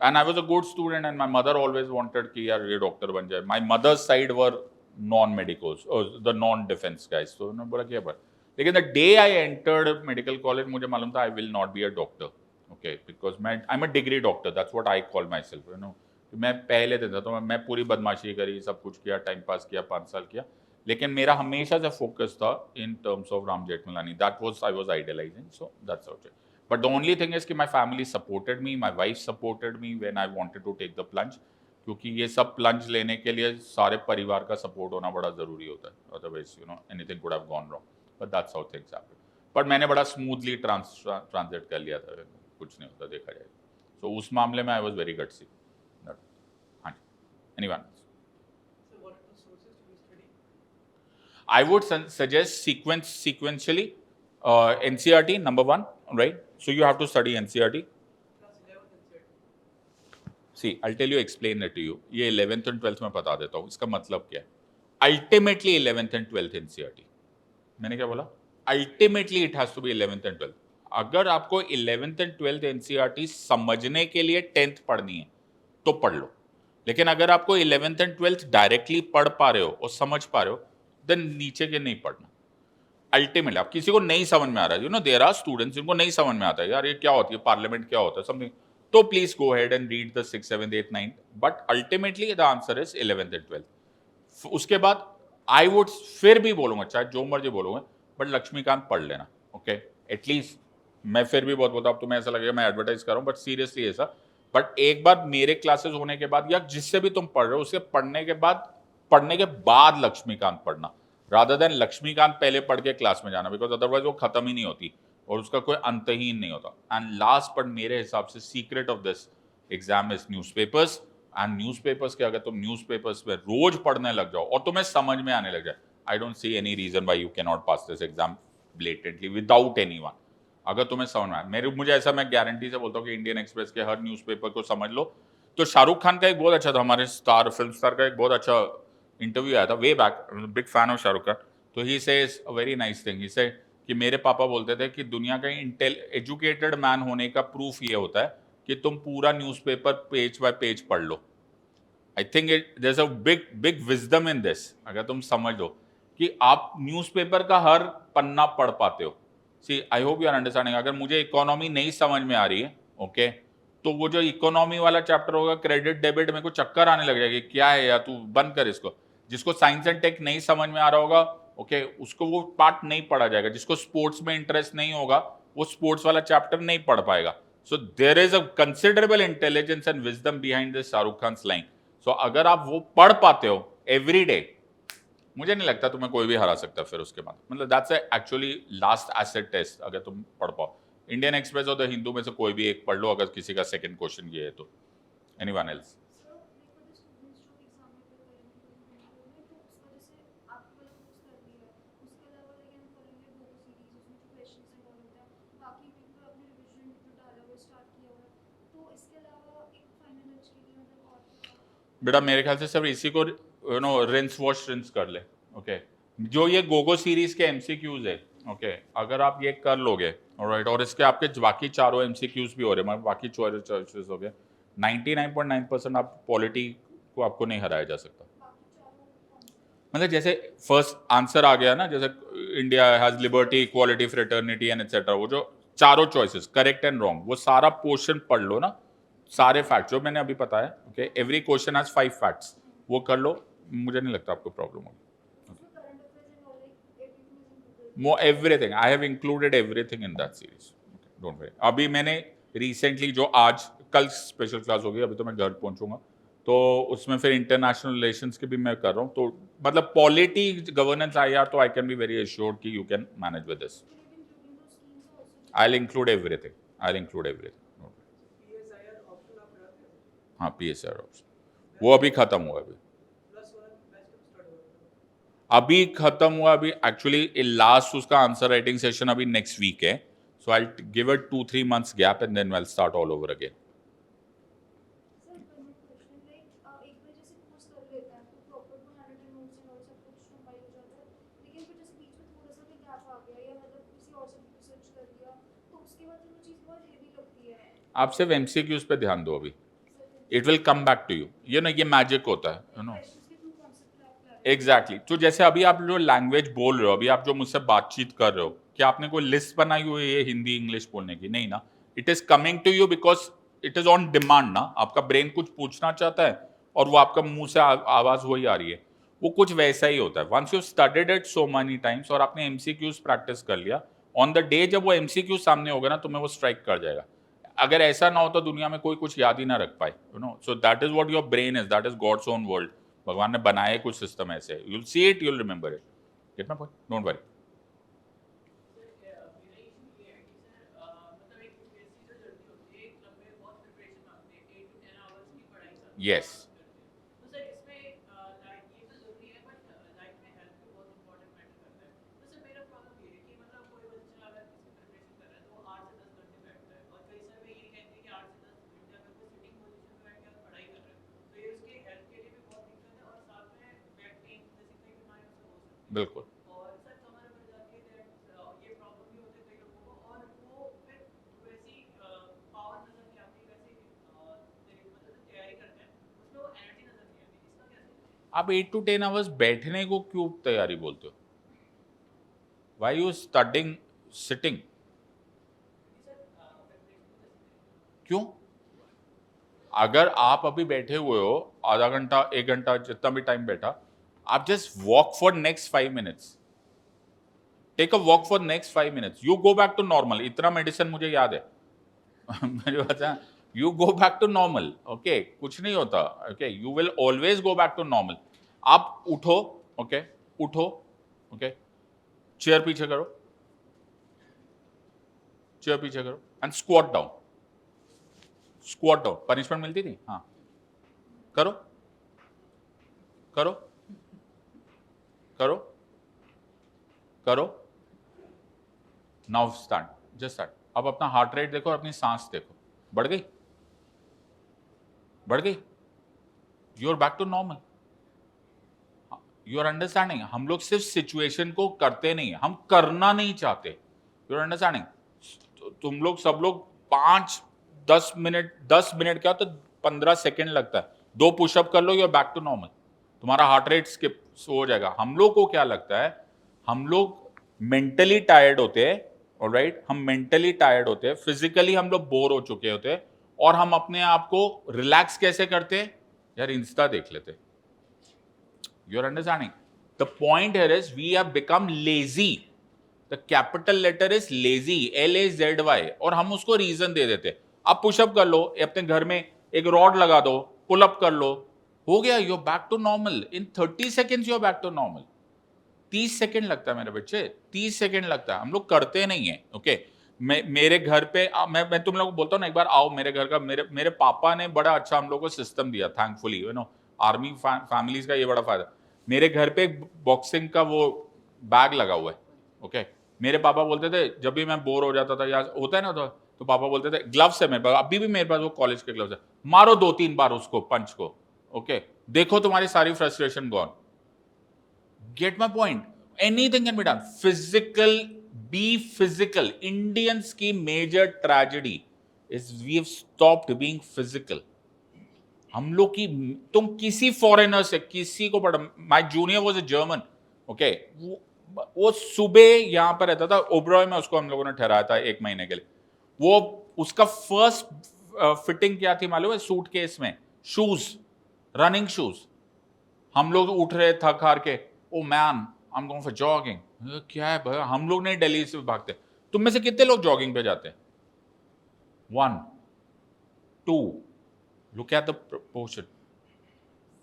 And I was a good student and my mother always wanted कि यार ये डॉक्टर बन जाए. My mother's side were non medicals, the non defence guys. तो उन्होंने बोला कि पर लेकिन the day I entered medical college मुझे मालूम था I will not be a doctor. Okay because I am a degree doctor. That's what I call my self. मैं पहले दिन था तो मैं पूरी बदमाशी करी, सब कुछ किया, टाइम पास किया, 5 साल किया. लेकिन मेरा हमेशा से फोकस था in terms of Ram Jethmalani. That was I was idealising. So that's out. But the only thing is कि my family supported me, my wife supported me when I wanted to take the plunge. क्योंकि ये सब plunge लेने के लिए सारे परिवार का सपोर्ट होना बड़ा ज़रूरी होता है. Otherwise anything could have gone wrong. But that's how things happen. But मैंने बड़ा स्मूथली ट्रांसलेट कर लिया था. कुछ नहीं होता देखा जाए. सो उस मामले में आई वॉज वेरी गट्सी. हाँ जी. Anyone? I would suggest sequentially NCRT number one, right? So you have to study NCRT. See, I'll tell you, explain it to you. ये 11th and 12th में बता देता हूँ इसका मतलब क्या है. Ultimately 11th and 12th NCRT. मैंने क्या बोला? Ultimately it has to be 11th and 12th. अगर आपको 11th and 12th NCRT समझने के लिए 10th पढ़नी है तो पढ़ लो. लेकिन अगर आपको 11th and 12th डायरेक्टली पढ़ पा रहे हो और समझ पा रहे हो, देन नीचे के नहीं पढ़ना. अल्टीमेटली आप किसी को नहीं समझ में आ रहा है, you know there are students जिनको नहीं समझ में आता है, यार ये क्या होती है, पार्लियामेंट क्या होता है, समथिंग, तो please go head and read the 6th 7th 8th 9th, but ultimately the answer is 11th and 12th. उसके बाद आई वुड फिर भी बोलूंगा, चाहे जो मर्जी बोलूंगा, बट लक्ष्मीकांत पढ़ लेना. ओके, एटलीस्ट मैं फिर भी बहुत बोलता हूं, अब तुम्हें ऐसा लगेगा मैं एडवर्टाइज कर रहा हूं, बट सीरियसली ऐसा. बट एक बार मेरे क्लासेस होने के बाद या जिससे भी तुम पढ़ रहे हो उसके पढ़ने के बाद लक्ष्मीकांत पढ़ना, रादर देन लक्ष्मीकांत पहले पढ़ के क्लास में जाना, बिकॉज अदरवाइज वो खत्म ही नहीं होती और उसका कोई अंत ही नहीं होता. एंड लास्ट बट मेरे हिसाब से secret of this exam is newspapers. And newspapers के अगर तुम न्यूज़पेपर्स में रोज पढ़ने लग जाओ और तुम्हें समझ में आने लग जाए, I don't see any reason why you can not pass this exam blatantly without anyone. अगर तुम्हें समझ में आए, मुझे ऐसा, मैं गारंटी से बोलता हूँ कि इंडियन एक्सप्रेस के हर न्यूज़पेपर को समझ लो. तो शाहरुख खान का एक बहुत अच्छा था, हमारे फिल्म स्टार का एक बहुत अच्छा इंटरव्यू आया था way back, big fan of Shahrukh Khan. तो he says a very nice thing. He say कि मेरे पापा बोलते थे कि दुनिया का एजुकेटेड मैन होने का प्रूफ ये होता है कि तुम पूरा न्यूज़पेपर पेज बाय पेज पढ़ लो. I think there is a big wisdom in this. अगर तुम समझ लो कि आप न्यूज़पेपर का हर पन्ना पढ़ पाते हो. See, I hope you are understanding. अगर मुझे इकोनॉमी नहीं समझ में आ रही है, ओके, तो वो जो इकोनॉमी वाला चैप्टर होगा, क्रेडिट डेबिट, मेरे को चक्कर आने लग जाएगी, क्या है यार, तू बंद कर इसको. जिसको साइंस एंड टेक नहीं समझ में आ रहा होगा, ओके, उसको वो पार्ट नहीं पढ़ा जाएगा. जिसको स्पोर्ट्स में इंटरेस्ट नहीं होगा वो स्पोर्ट्स वाला चैप्टर नहीं पढ़ पाएगा. So there is a considerable intelligence and wisdom behind this Shahrukh Khan line. So अगर आप वो पढ़ पाते हो एवरी डे, मुझे नहीं लगता तुम्हें कोई भी हरा सकता फिर उसके बाद. मतलब that's actually last asset test. अगर तुम पढ़ पाओ इंडियन एक्सप्रेस और द हिंदू में से कोई भी एक पढ़ लो, अगर किसी का सेकंड क्वेश्चन ये है तो. Anyone else? सर देखो जो स्टूडेंट्स जो एग्जाम में प्रिपेयर करेंगे तो उनमें तो उसका जैसे आप वाला बुक्स कर लिया है, उसके अलावा लेकिन फॉलोइंग है गोगो सीरीज, उसमें जो क्वेश्चंस इन्वॉल्व होते हैं, बाकी भी तो अपने रिविजन जो डाला है वो स्टार्ट किया हुआ है, तो इसके अलावा एक फाइनल अच्छे के लिए मतलब और बेटा मेरे ख्याल से सब इसी को रिंस वॉश रिंस कर ले. ओके, जो ये गोगो सीरीज के एमसीक्यूज है, ओके, अगर आप ये कर लोगे, ऑलराइट, और इसके आपके बाकी चारों एमसीक्यूज भी हो रहे हैं, बाकी चॉइसेस हो गए, 99.9% आप पॉलिटी को आपको नहीं हराया जा सकता. बाकी चारों कौन से मतलब जैसे फर्स्ट आंसर आ गया ना, जैसे India has liberty, equality, fraternity and etcetera, वो जो चारों चॉइसेस करेक्ट एंड रॉन्ग, वो सारा पोर्शन पढ़ लो ना, सारे फैक्ट्स जो मैंने अभी बताया. Okay, every question has 5 facts, वो कर लो, मुझे नहीं लगता आपको प्रॉब्लम होगी. उसमें current affairs and all like everything is included. मो everything I have included everything in that series. Don't worry. अभी मैंने रिसेंटली जो आज कल स्पेशल क्लास होगी, अभी तो मैं घर पहुंचूंगा, तो उसमें फिर इंटरनेशनल रिलेशंस की भी मैं कर रहा हूँ. तो मतलब पॉलिटी गवर्नेंस आई आर, तो I can be very assured कि you can manage with this. Will you be including those schemes also? I include everything. हाँ, PSR ऑप्शन वो अभी खत्म हुआ. अभी खत्म हुआ. अभी एक्चुअली लास्ट उसका आंसर राइटिंग सेशन अभी नेक्स्ट वीक है. So I give it 2-3 months gap and then I will start all over again. Sir one more question like एक बार जैसे कोर्स कर लेते हैं तो प्रॉपर वो हैंड नोट्स एंड ऑल सब कुछ कंपाइल हो जाता है, लेकिन फिर जैसे बीच में थोड़ा सा भी गैप आ गया या मतलब किसी और से रिसर्च कर लिया तो उसके बाद वो चीज़ बहुत हेवी लगती है. आप सिर्फ एमसीक्यूज पे ध्यान दो अभी. It will come back to you. ये मैजिक होता है, यू नो. क्वेश्चंस के थ्रू कॉन्सेप्ट क्लैरिफाई. एग्जैक्टली. तो जैसे अभी आप जो लैंग्वेज बोल रहे हो, अभी आप जो मुझसे बातचीत कर रहे हो, क्या आपने कोई लिस्ट बनाई हुई है हिंदी इंग्लिश बोलने की? नहीं ना. It is coming to you because it is on demand ना. आपका ब्रेन कुछ पूछना चाहता है और वो आपका मुंह से आवाज वही आ रही है. वो कुछ वैसा ही होता है. Once you studied it so many times और आपने एमसीक्यूज प्रैक्टिस कर लिया, ऑन द डे जब वो एमसीक्यू सामने होगा ना, तुम्हें वो स्ट्राइक कर जाएगा. अगर ऐसा ना हो तो दुनिया में कोई कुछ याद ही ना रख पाए, you know. So that is what your brain is, that is God's own world. भगवान ने बनाए कुछ सिस्टम ऐसे, you will see it, you will remember it. Get my point? Don't worry. Yes. बिल्कुल। और सर कमर में जाके ये प्रॉब्लम भी होते कई लोगों को, और वो फिर वैसी पावर नजर नहीं आती, वैसी मतलब तैयारी करते हैं उसमें वो एनर्जी नजर नहीं आती, इसका क्या सही है? आप 8 to 10 आवर्स बैठने को क्यों तैयारी बोलते हो? Why you studying sitting? क्यों? अगर आप अभी बैठे हुए हो आधा घंटा 1 घंटा जितना भी टाइम बैठा, आप just walk for next 5 minutes, take a walk for next 5 minutes, you go back to normal. इतना मेडिसिन मुझे याद है मुझे पता, you go back to normal. Okay, कुछ नहीं होता। Okay, you will always go back to normal. आप उठो, ओके, उठो, ओके, चेयर पीछे करो, चेयर पीछे करो and squat down, squat down. Punishment मिलती थी, हाँ, करो, करो, करो, करो। Now start, just start. अब अपना हार्ट रेट देखो और अपनी सांस देखो, बढ़ गई, बढ़ गई, you are back to normal. You are understanding? हम लोग सिर्फ सिचुएशन को करते नहीं, हम करना नहीं चाहते। You are understanding? तुम लोग सब लोग 5-10 मिनट क्या, तो 15 सेकेंड लगता है, 2 पुशअप कर लो, you are back to normal, तुम्हारा हार्ट रेट स्किप हो जाएगा। हम लोग को क्या लगता है, हम लोग मेंटली टायर्ड होते हैं, ऑलराइट, हम मेंटली टायर्ड होते हैं, फिजिकली हम लोग बोर हो चुके होते हैं, और हम अपने आप को रिलैक्स कैसे करते हैं? यार इंस्टा देख लेते। You are understanding? The point here is we have become lazy. The capital letter is lazy, LAZY, और हम उसको रीजन दे देते। आप पुशअप कर लो, अपने घर में एक रॉड लगा दो, पुल अप कर लो, हो गया, you are back to normal. In 30 seconds you are back to normal. 30 second लगता है मेरे बच्चे, 30 सेकेंड लगता है, हम लोग करते नहीं है। ओके, मेरे घर पे मैं तुम लोग को बोलता हूँ ना, एक बार आओ मेरे घर का। मेरे पापा ने बड़ा अच्छा हम लोग को सिस्टम दिया, thankfully, you know, army families का ये बड़ा फायदा। मेरे घर पे एक बॉक्सिंग का वो बैग लगा हुआ है। ओके, मेरे पापा बोलते थे जब भी मैं बोर हो जाता था या होता है ना, तो पापा बोलते थे, ग्लव्स है मेरे पास, अभी भी मेरे पास वो कॉलेज के ग्लव्स है, मारो 2-3 बार उसको, पंच को। ओके, देखो तुम्हारी सारी frustration gone. Get my point? Anything can be done. Physical, be physical. Indians की major tragedy is we have stopped being physical. हम लोग की, तुम किसी फॉरेनर से किसी को पढ़, my junior was a German, okay, वो सुबह यहां पर रहता था, ओबरॉय में उसको हम लोगों ने ठहराया था 1 महीने के लिए। वो उसका फर्स्ट फिटिंग क्या थी मालूम है? सूटकेस में शूज, रनिंग शूज। हम लोग उठ रहे थक हार के, oh man I am going for jogging. क्या है भाई, हम लोग नहीं दिल्ली से भागते। तुम में से कितने लोग जॉगिंग पे जाते हैं? 1, 2, लुक एट द प्रपोर्शन।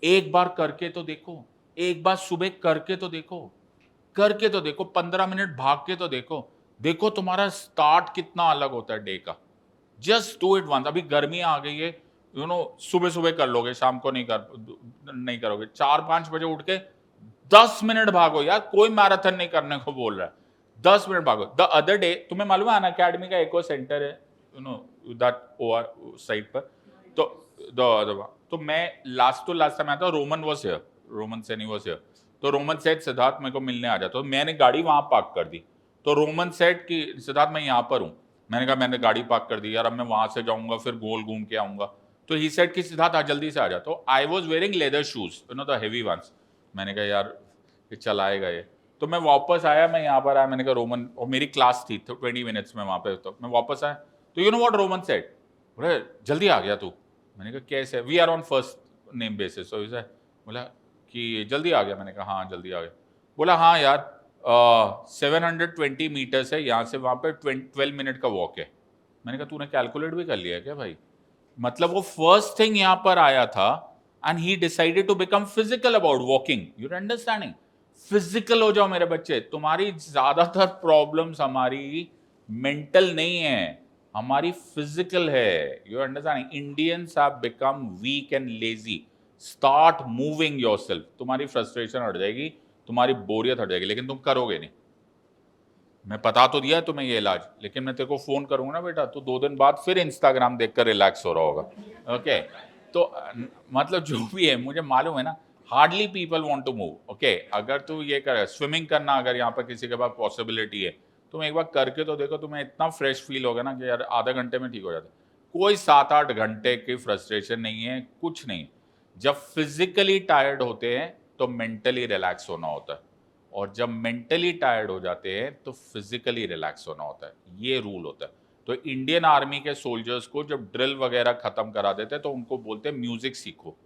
एक बार करके तो देखो, एक बार सुबह करके तो देखो, करके तो देखो, 15 मिनट भाग के तो देखो, देखो तुम्हारा स्टार्ट कितना अलग होता है डे का। Just do it once. अभी गर्मी आ गई है, यू नो, सुबह सुबह कर लोगे, शाम को नहीं करोगे। 4-5 बजे उठ के 10 मिनट भागो यार, कोई मैराथन नहीं करने को बोल रहा है, 10 मिनट भागो। द अदर डे, तुम्हें मालूम है अनअकैडमी का एक और सेंटर है, you no, that OR site पर। तो मैं लास्ट टाइम आया था, Roman was here, Roman Saini was here. तो रोमन सेट, सिद्धार्थ मेरे को मिलने आ जाता, तो मैंने गाड़ी वहां पार्क कर दी। तो रोमन सेट की, सिद्धार्थ मैं यहाँ पर हूँ। मैंने कहा मैंने गाड़ी पार्क कर दी यार, अब मैं वहां से जाऊंगा फिर गोल घूम के आऊंगा। तो ही सेट कि सिद्धार्थ जल्दी से आ जा। तो I was wearing leather shoes, you know, the heavy ones. मैंने कहा यार ये चलाएगा ये। तो मैं वापस आया, मैं यहाँ पर आया, मैंने कहा रोमन, और मेरी क्लास थी तो 20 मिनट्स में वहाँ पे, तो मैं वापस आया। तो you know what Roman said, बोले जल्दी आ गया तू। मैंने कहा कैसे? We are on first name basis. So इसे बोला कि जल्दी आ गया। मैंने कहा हाँ जल्दी आ गया। बोला हाँ यार 720 मीटर्स है यहाँ से वहाँ पे, 12 मिनट का वॉक है। मैंने कहा तूने कैलकुलेट भी कर लिया क्या भाई? मतलब वो फर्स्ट थिंग यहाँ पर आया था and he decided to become physical about walking. You understanding? Physical हो जाओ मेरे बच्चे। तुम्हारी ज्यादातर प्रॉब्लम्स हमारी मेंटल नहीं है, हमारी फिजिकल है। You understanding? Indians have become weak and lazy. Start moving yourself, तुम्हारी फ्रस्ट्रेशन हट जाएगी, तुम्हारी बोरियत हट जाएगी, लेकिन तुम करोगे नहीं। मैं बता तो दिया तुम्हें ये इलाज, लेकिन मैं तेरे को फोन करूंगा ना बेटा, तो 2 दिन बाद फिर इंस्टाग्राम देखकर रिलैक्स हो रहा होगा। ओके, तो मतलब जो भी है, मुझे मालूम है ना, hardly people want to move. Okay, अगर तू ये कर स्विमिंग करना, अगर यहाँ पर किसी के पास पॉसिबिलिटी है, तुम एक बार करके तो देखो, तुम्हें इतना फ्रेश फील होगा ना कि यार आधा घंटे में ठीक हो जाता है। कोई 7-8 घंटे की फ्रस्ट्रेशन नहीं है, कुछ नहीं। जब फिजिकली टायर्ड होते हैं तो मेंटली रिलैक्स होना होता है, और जब मेंटली टायर्ड हो जाते हैं तो फिजिकली रिलैक्स होना होता है। ये रूल होता है। तो इंडियन आर्मी के सोल्जर्स को जब ड्रिल वगैरह खत्म करा देते हैं तो उनको बोलते हैं म्यूजिक सीखो।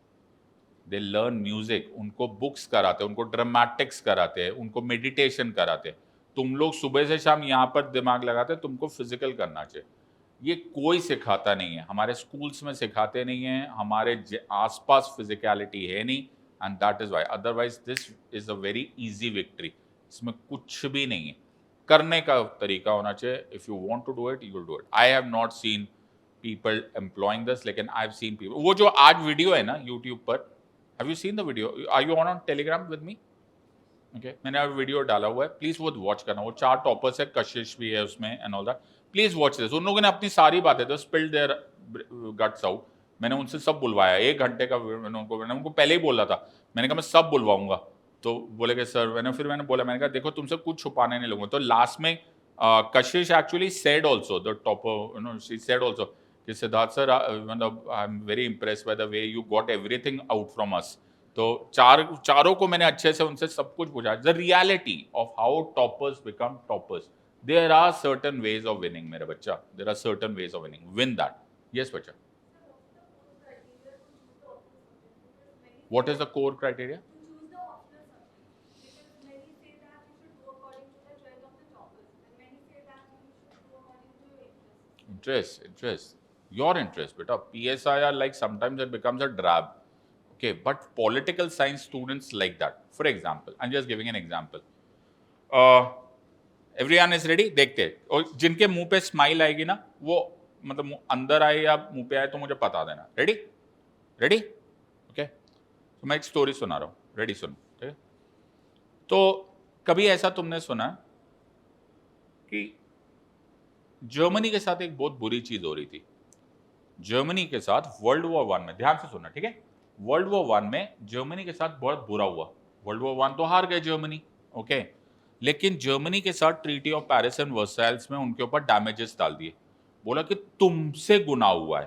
दे लर्न म्यूजिक, उनको बुक्स कराते हैं, उनको ड्रामेटिक्स कराते हैं, उनको मेडिटेशन कराते हैं। तुम लोग सुबह से शाम यहाँ पर दिमाग लगाते हैं, तुमको फिजिकल करना चाहिए। ये कोई सिखाता नहीं है, हमारे स्कूल्स में सिखाते नहीं है, हमारे आसपास फिजिकलिटी है नहीं, and that is why. Otherwise this is a very easy victory. इसमें कुछ भी नहीं है, करने का तरीका होना चाहिए। If you want to do it, you will do it. I have not seen people employing this, लेकिन आई हैव सीन पीपल। वो जो आज वीडियो है ना यूट्यूब पर, have you seen the video? Are you on Telegram with me? Okay, मैंने video डाला हुआ है, प्लीज वो वॉच करना। वो 4 टॉपर्स है, कशिश भी है उसमें and all that. Please watch this. उन लोगों ने अपनी सारी बातें तो स्पिल्ड देयर गट्स आउट। मैंने उनसे सब बुलवाया, 1 घंटे का। मैंने उनको पहले ही बोला था, मैंने कहा मैं सब बुलवाऊंगा। तो बोले कि सर, मैंने बोला, मैंने कहा देखो तुमसे कुछ छुपाने नहीं लूंगा। तो लास्ट में कशिश actually said also, the topper, she said also कि सिद्धार्थ सर, मतलब I am very impressed by the way you got everything out from us. तो चारों को मैंने अच्छे से उनसे सब कुछ पूछा। The reality of how toppers become toppers, there are certain ways of winning मेरे बच्चा, there are certain ways of winning, win that. Yes बच्चा, what is the core criteria? Interest, your interest, beta. PSIR, like sometimes it becomes a drab. Okay, but political science students like that. For example, I'm just giving an example. Everyone is ready? देखते हैं, और जिनके मुंह पे smile आएगी ना, वो मतलब अंदर आए या मुंह पे आए तो मुझे बता देना। रेडी? रेडी? ओके, तो मैं एक स्टोरी सुना रहा हूँ, रेडी? सुनो, ठीक है? तो कभी ऐसा तुमने सुना कि जर्मनी के साथ एक बहुत बुरी चीज हो रही थी। जर्मनी के साथ वर्ल्ड वॉर 1 में, ध्यान से सुनना, ठीक है? वर्ल्ड वॉर 1 में जर्मनी के साथ बहुत बुरा हुआ। वर्ल्ड वॉर 1 तो हार गए जर्मनी, ओके, लेकिन जर्मनी के साथ treaty of Paris and Versailles में उनके ऊपर डैमेजेस डाल दिए। बोला कि तुमसे गुना हुआ है।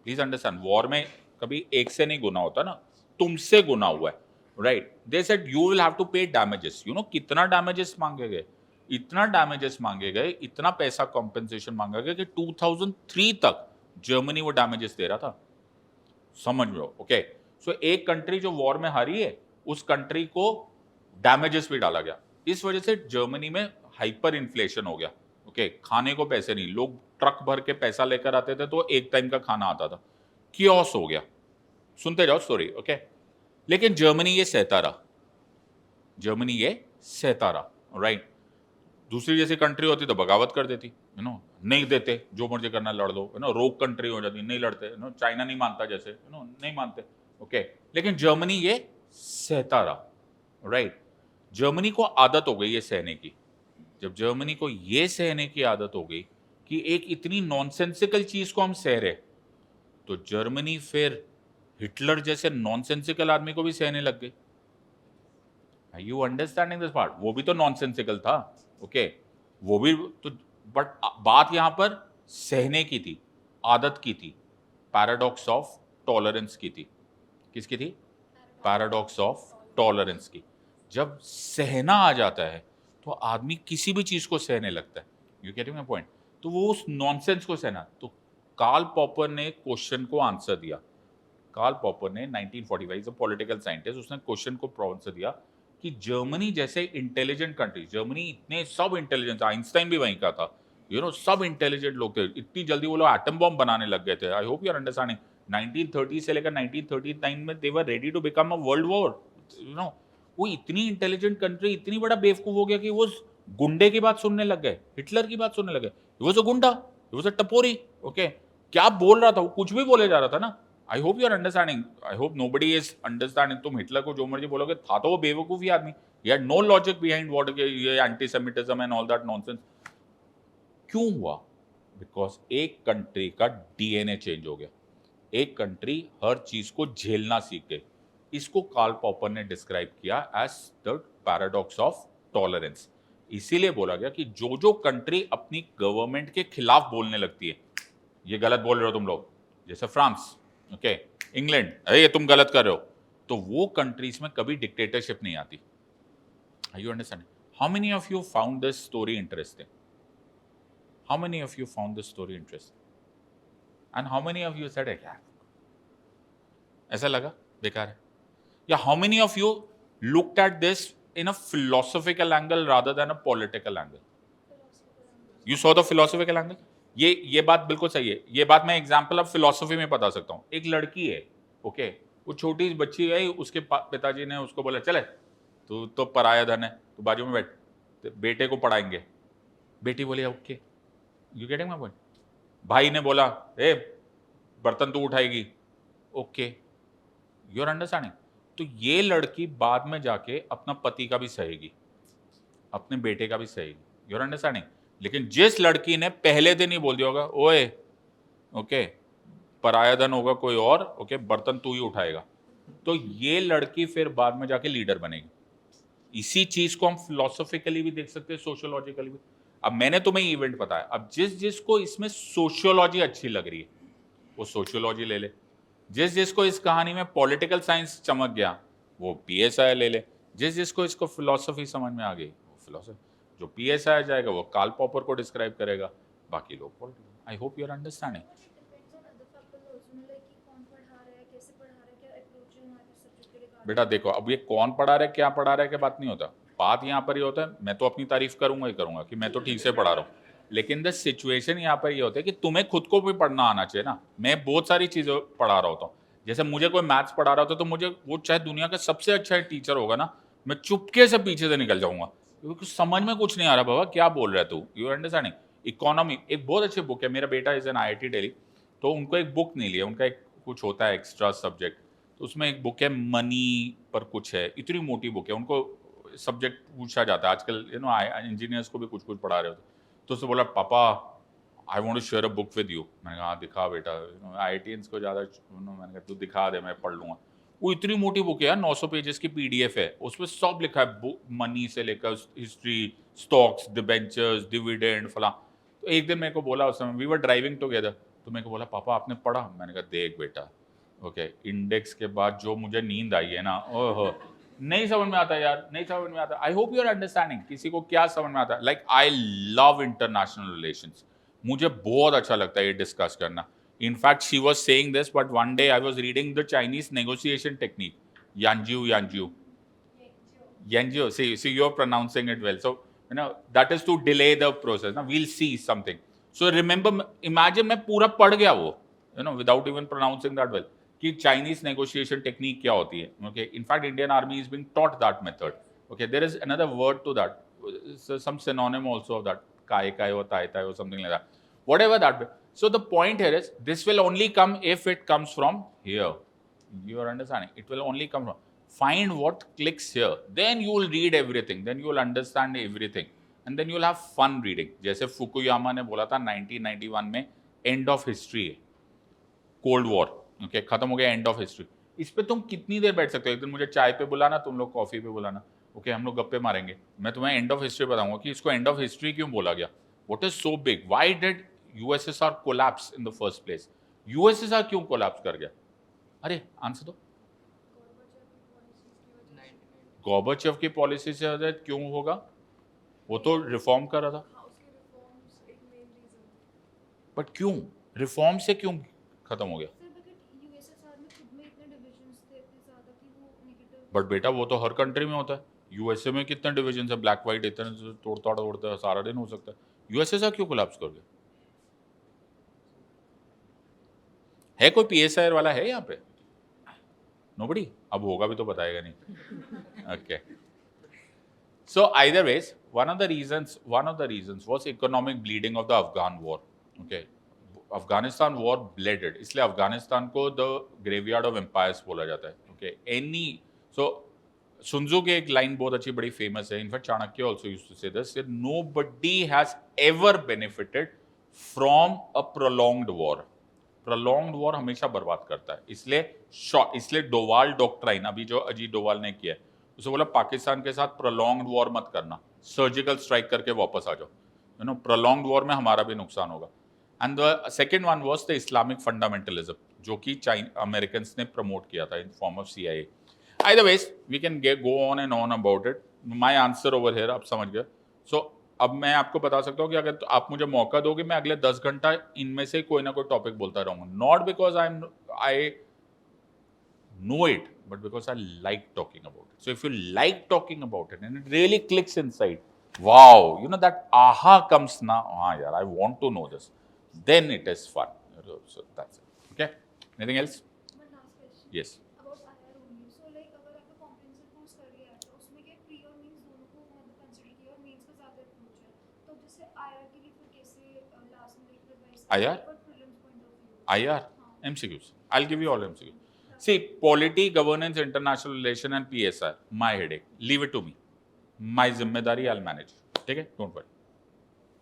प्लीज अंडरस्टैंड, वॉर में कभी एक से नहीं गुना होता ना, तुमसे गुना हुआ है, right? They said you will have to pay damages. You know कितना डैमेजेस मांगे गए? इतना डैमेजेस मांगे गए, इतना पैसा कॉम्पेंसेशन मांगा गया कि 2003 तक जर्मनी वो डैमेजेस दे रहा था। समझ लो, ओके? सो एक कंट्री जो वॉर में हारी है, उस कंट्री को डैमेजेस भी डाला गया। इस वजह से जर्मनी में हाइपर इन्फ्लेशन हो गया। ओके, खाने को पैसे नहीं, लोग ट्रक भर के पैसा लेकर आते थे तो एक टाइम का खाना आता था। कियोस हो गया। सुनते जाओ स्टोरी, ओके? लेकिन जर्मनी ये सहता रहा, जर्मनी ये सहता रहा, राइट? दूसरी जैसी कंट्री होती तो बगावत कर देती, यू नो, नहीं देते, जो मर्जी करना लड़ दो, यू नो, रोक कंट्री हो जाती, नहीं लड़ते, यू नो, चाइना नहीं मानता जैसे, यू नो, नहीं मानते, ओके? लेकिन जर्मनी ये सहता रहा, राइट? जर्मनी को आदत हो गई ये सहने की। जब जर्मनी को ये सहने की आदत हो गई कि एक इतनी नॉनसेंसिकल चीज को हम सह रहे, तो जर्मनी फिर हिटलर जैसे नॉनसेंसिकल आदमी को भी सहने लग गई। You understanding this part? वो भी तो नॉनसेंसिकल था, ओके? वो भी तो, बट बात यहां पर सहने की थी, आदत की थी, पैराडॉक्स ऑफ टॉलरेंस की थी। किसकी थी? पैराडॉक्स ऑफ टॉलरेंस की। जब सहना आ जाता है तो आदमी किसी भी चीज को सहने लगता है। You getting my point? तो वो उस नॉनसेंस को सहना। तो कार्ल पॉपर ने क्वेश्चन को आंसर दिया। कार्ल पॉपर ने 1945, पॉलिटिकल साइंटिस्ट, उसने क्वेश्चन को आंसर दिया कि जर्मनी जैसे इंटेलिजेंट कंट्री, जर्मनी इतने सब इंटेलिजेंट, आइंस्टाइन भी वहीं का था, यू नो, सब इंटेलिजेंट लोग थे, इतनी जल्दी वो लोग एटम बॉम्ब बनाने लग गए थे। I hope you are understanding. 1930 से लेकर 1939 में they were ready to become a world war, you know. वो इतनी इंटेलिजेंट कंट्री इतनी बड़ा बेवकूफ हो गया कि वो गुंडे की बात सुनने लग गए, हिटलर की बात सुनने लगे। ही वाज अ गुंडा, ही वाज अ टपोरी, ओके? क्या बोल रहा था वो? कुछ भी बोले जा रहा था ना। I hope you are understanding, I hope nobody is understanding. तुम हिटलर को जो मर्जी बोलोगे, था तो वो बेवकूफ ही आदमी। He had no logic behind what ये antisemitism and all that nonsense. क्यों हुआ? बिकॉज एक कंट्री का डीएनए चेंज हो गया। एक कंट्री हर चीज को झेलना सीख गई। इसको कार्ल पॉपर ने डिस्क्राइब किया as the paradox of tolerance. इसीलिए बोला गया कि जो जो कंट्री अपनी गवर्नमेंट के खिलाफ बोलने लगती है, ये गलत बोल रहे हो तुम लोग, जैसे फ्रांस, ओके, इंग्लैंड, अरे ये तुम गलत कर रहे हो, तो वो कंट्रीज में कभी डिक्टेटरशिप नहीं आती। Are you understanding? How many of you found this story interesting? How many of you found this story interesting? And how many of you said, "Yeah, ऐसा लगा बेकार है"? Yeah, how many of you looked at this in a philosophical angle rather than a political angle? You saw the philosophical angle? ये बात बिल्कुल सही है। ये बात मैं एग्जाम्पल ऑफ फिलोसफी में बता सकता हूँ। एक लड़की है, ओके, वो छोटी बच्ची है, उसके पिताजी ने उसको बोला चले तू तो पराया धन है, तू बाजू में बैठ, तो बेटे को पढ़ाएंगे। बेटी बोली okay, you getting my point? भाई ने बोला ए बर्तन तू उठाएगी, ओके, यू आर अंडरस्टैंडिंग? तो ये लड़की बाद में जाके अपना पति का भी सहेगी, अपने बेटे का भी सहेगी, यू आर अंडरस्टैंडिंग? लेकिन जिस लड़की ने पहले दिन ही बोल दिया होगा ओए ओके पराया धन होगा कोई और, ओके बर्तन तू ही उठाएगा, तो ये लड़की फिर बाद में जाके लीडर बनेगी। इसी चीज को हम फिलोसॉफिकली भी देख सकते हैं, सोशियोलॉजिकली भी। अब मैंने तुम्हें इवेंट बताया, अब जिस जिसको इसमें सोशियोलॉजी अच्छी लग रही है वो सोशियोलॉजी ले ले, जिस जिसको इस कहानी में पॉलिटिकल साइंस चमक गया वो पीएसआई ले ले, जिस जिसको इसको फिलोसफी समझ में आ गई वो फिलोसफी, जो पीएसआई जाएगा वो कार्ल पॉपर को डिस्क्राइब करेगा, बाकी लोग political. I hope you are understanding. बेटा देखो, अब ये कौन पढ़ा रहा है क्या पढ़ा रहा है की बात नहीं होता, बात यहाँ पर ही होता है, मैं तो अपनी तारीफ करूंगा ही करूंगा कि मैं तो ठीक से पढ़ा रहा हूँ, लेकिन द सिचुएशन यहाँ पर ये होता है कि तुम्हें खुद को भी पढ़ना आना चाहिए ना। मैं बहुत सारी चीजें पढ़ा रहा होता हूँ, जैसे मुझे कोई मैथ्स पढ़ा रहा होता तो मुझे वो चाहे दुनिया का सबसे अच्छा टीचर होगा ना, मैं चुपके से पीछे से निकल जाऊंगा क्योंकि समझ में कुछ नहीं आ रहा बाबा क्या बोल रहा है तू, यू अंडरस्टैंडिंग? इकोनॉमी एक बहुत अच्छी बुक है, मेरा बेटा इज एन IIT दिल्ली, तो उनको एक बुक नहीं लिया, उनका एक कुछ होता है एक्स्ट्रा सब्जेक्ट, तो उसमें एक बुक है मनी पर कुछ है, इतनी मोटी बुक है, उनको सब्जेक्ट पूछा जाता है आजकल, यू नो इंजीनियर्स को भी कुछ कुछ पढ़ा रहे होते, तो उससे बोला पापा I want to share a book with you. मैंने कहा हाँ दिखा बेटा, IITians को ज़्यादा, मैंने कहा तू दिखा दे मैं पढ़ लूँगा। वो इतनी मोटी बुक है यार, 900 पेजेस की PDF है, उसमें सब लिखा है, मनी से लेकर हिस्ट्री, स्टॉक्स, डिबेंचर्स, डिविडेंड, फला। तो एक दिन मेरे को बोला, उस समय वी वर ड्राइविंग टुगेदर, तो मेरे को बोला पापा आपने पढ़ा? मैंने कहा देख बेटा, ओके, इंडेक्स के बाद जो मुझे नींद आई है ना, ओहो नहीं समझ में आता यार, नहीं समझ में आता। I hope you are understanding, किसी को क्या समझ में आता है। Like I love international relations, मुझे बहुत अच्छा लगता है ये डिस्कस करना। In fact she was saying this, but one day I was reading the Chinese negotiation technique, यांजियो see you're pronouncing it well, so you know that is to delay the process, now we'll see something, so remember, imagine मैं पूरा पढ़ गया वो, you know, without even pronouncing that well, कि Chinese negotiation technique क्या होती है। Okay, in fact Indian army is being taught that method. Okay, there is another word to that, some synonym also of that, काय और ताय और something like that, whatever that. So the point here is this will only come if it comes from here, you are understanding, it will only come from, find what clicks here, then you will read everything, then you will understand everything, and then you will have fun reading। जैसे Fukuyama ने बोला था 1991 में end of history है, cold war, okay, खत्म हो गया, end of history. इस पे तुम कितनी देर बैठ सकते हो? एक दिन मुझे चाय पे बुलाना, तुम लोग कॉफी पे बुलाना, ओके, हम लोग गप्पे मारेंगे, मैं तुम्हें एंड ऑफ हिस्ट्री बताऊंगा कि इसको एंड ऑफ हिस्ट्री क्यों बोला गया, what is so big, why did USSR collapse in the first place, USSR क्यों कोलैप्स कर गया? अरे आंसर दो। गोर्बाचेव की पॉलिसी से वजह क्यों होगा? वो तो रिफॉर्म कर रहा था, बट क्यों रिफॉर्म से क्यों खत्म हो गया? बट बेटा वो तो हर कंट्री में होता है, यूएसए में कितने डिविजन है, ब्लैक व्हाइट इतने तोड़ता सारा दिन हो सकता है, यूएसएसआर क्यों कोलैप्स कर गया? है कोई PSIR वाला है यहाँ पे? नोबडी? अब होगा भी तो बताएगा नहीं। Okay, so either ways one of the reasons was economic bleeding of the Afghan war. Okay, Afghanistan war blooded, इसलिए अफगानिस्तान को द ग्रेवयार्ड ऑफ एम्पायर्स बोला जाता है। ओके, सुनजू की एक लाइन बहुत अच्छी बड़ी फेमस है, in fact Chanakya also used to say this, nobody has ever benefited from a prolonged war. Prolonged war हमेशा बर्बाद करता है। इसलिए डोवाल डॉक्ट्राइन, अभी जो अजीत डोवाल ने किया है, उसे बोला पाकिस्तान के साथ प्रोलॉन्ग्ड वॉर मत करना, सर्जिकल स्ट्राइक करके वापस आ जाओ, यू नो, प्रोलॉन्ग्ड वॉर में हमारा भी नुकसान होगा। And the second one was the Islamic fundamentalism, जो कि अमेरिकन ने प्रमोट किया था in form of CIA। Either ways, we can go on and on about it. My answer over here, आप समझ गए। So, अब मैं आपको बता सकता हूँ कि अगर आप मुझे मौका दोगे, मैं अगले 10 घंटा इनमें से कोई ना कोई टॉपिक बोलता रहूँगा। Not because I know it, but because I like talking about it. So, if you like talking about it and it really clicks inside, wow, you know, that aha comes now, yeah, I want to know this. Then it is fun. So, that's it. Okay? Anything else? One last question. Yes. About IR only. So like अगर आपका comprehensive course कर लिया है तो उसमें क्या pre और means दोनों को मतलब consider किया और means का ज़्यादा approach है, तो जैसे IR के लिए फिर कैसे last में like revise IR? but prelims point of view. IR, MCQs. I'll give you all MCQs. See, polity, governance, international relation, and PSR, my headache. Leave it to me. My zimmedari, I'll manage. ठीक है? Don't worry.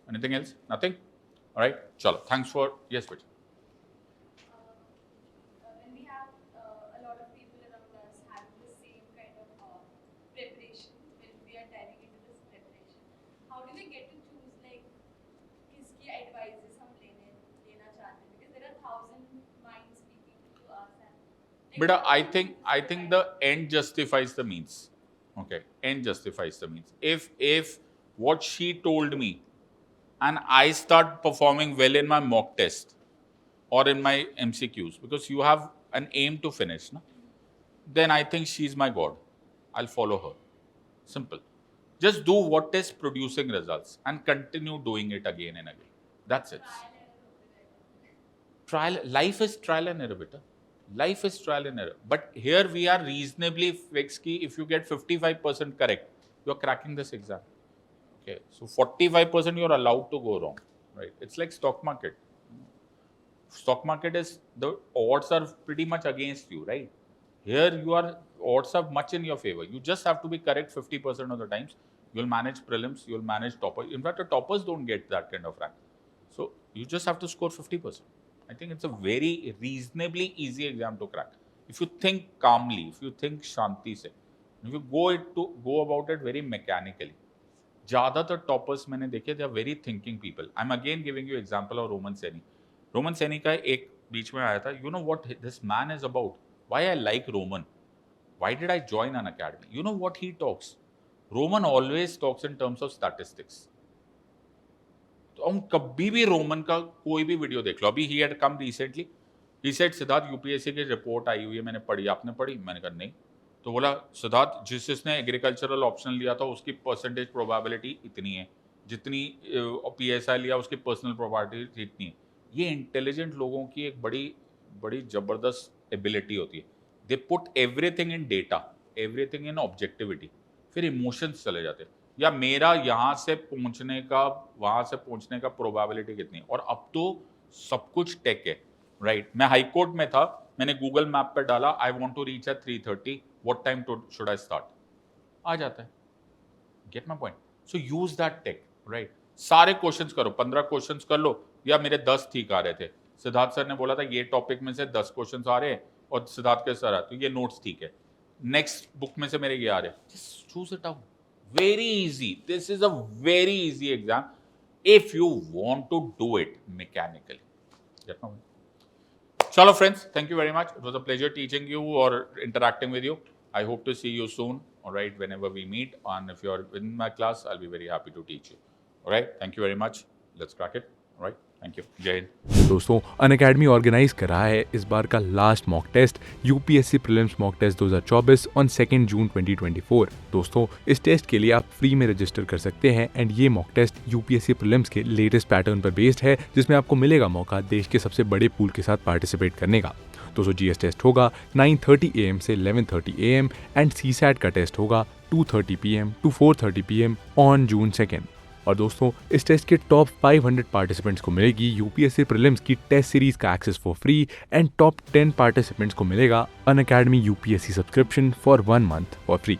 Anything else? Nothing? All right. Chalo. Thanks for yes, Vijay. When we have a lot of people around us having the same kind of preparation, when we are diving into this preparation, how do we get to choose like किसकी advices हम लेना चाहते हैं? Because there are 1,000 minds speaking to us and like, But I think the end justifies the means. Okay, end justifies the means. If what she told me, and I start performing well in my mock test or in my MCQs, because you have an aim to finish, no? Then I think she's my God. I'll follow her. Simple. Just do what is producing results and continue doing it again and again. That's it. Life is trial and error, beta. Life is trial and error. But here we are reasonably fixed ki if you get 55% correct, you're cracking this exam. Okay, so 45% you're allowed to go wrong, right? It's like stock market. Stock market is, the odds are pretty much against you, right? Here odds are much in your favor. You just have to be correct 50% of the times. You'll manage prelims, you'll manage toppers. In fact, the toppers don't get that kind of rank. So you just have to score 50%. I think it's a very reasonably easy exam to crack. If you think calmly, if you think shanti se, if you go about it very mechanically. ज़्यादातर toppers मैंने देखे, they are very thinking people. I am again giving you example of Roman Saini. Roman Saini का एक बीच में आया था, you know what this man is about, why I like Roman, why did I join an academy. You know what he talks, Roman always talks in terms of statistics. तो हम कभी भी रोमन का कोई भी वीडियो देख लो. अभी he had come recently, he said Siddharth UPSC की रिपोर्ट आई हुई है, मैंने पढ़ी, आपने पढ़ी? मैंने कहा नहीं. तो बोला सिद्धार्थ जिसने एग्रीकल्चरल ऑप्शन लिया था उसकी परसेंटेज प्रोबेबिलिटी इतनी है, जितनी PSI लिया उसकी पर्सनल प्रोबेबिलिटी इतनी है. ये इंटेलिजेंट लोगों की एक बड़ी ज़बरदस्त एबिलिटी होती है. They put everything in data, everything in objectivity, फिर इमोशंस चले जाते हैं. या मेरा यहाँ से पहुँचने का वहाँ से पहुँचने का प्रोबेबिलिटी कितनी है. और अब तो सब कुछ टेक है, राइट? मैं हाई कोर्ट में था, मैंने गूगल मैप पे डाला I want to reach at 3:30, what time should I start, आ जाता है. Get my point? So use that tech, right? सारे क्वेश्चंस करो, 15 क्वेश्चंस कर लो. या मेरे 10 ठीक आ रहे थे, सिद्धार्थ सर ने बोला था ये टॉपिक में से 10 क्वेश्चंस आ रहे हैं और सिद्धार्थ के सर तो ये नोट्स ठीक है, नेक्स्ट बुक में से मेरे ये आ रहे हैं, just choose it out. Very easy. This is a very easy exam if you want to do it mechanically. Get my point? Chalo friends, thank you very much. It was a pleasure teaching you or interacting with you. I hope to see you soon, all right, whenever we meet. And if you're in my class, I'll be very happy to teach you. All right, thank you very much. Let's crack it. All right, thank you. Jai Hind. दोस्तों Unacademy organise कर रहा है इस बार का last mock test UPSC prelims mock test 2024 on 2 June 2024. दोस्तों इस test के लिए आप फ्री में रजिस्टर कर सकते हैं एंड ये मॉक टेस्ट यूपीएससी प्रीलिम्स के लेटेस्ट पैटर्न पर बेस्ड है, जिसमें आपको मिलेगा मौका देश के सबसे बड़े पूल के साथ पार्टिसिपेट करने का. दोस्तों जीएस टेस्ट होगा 9:30 AM से 11:30 AM एंड सीसैट का टेस्ट होगा 2:30 PM to 4:30 PM on June 2. और दोस्तों इस टेस्ट के टॉप 500 पार्टिसिपेंट्स को मिलेगी यूपीएससी प्रीलिम्स की टेस्ट सीरीज का access for free and top 10 participants को मिलेगा Unacademy UPSC subscription for 1 month for free.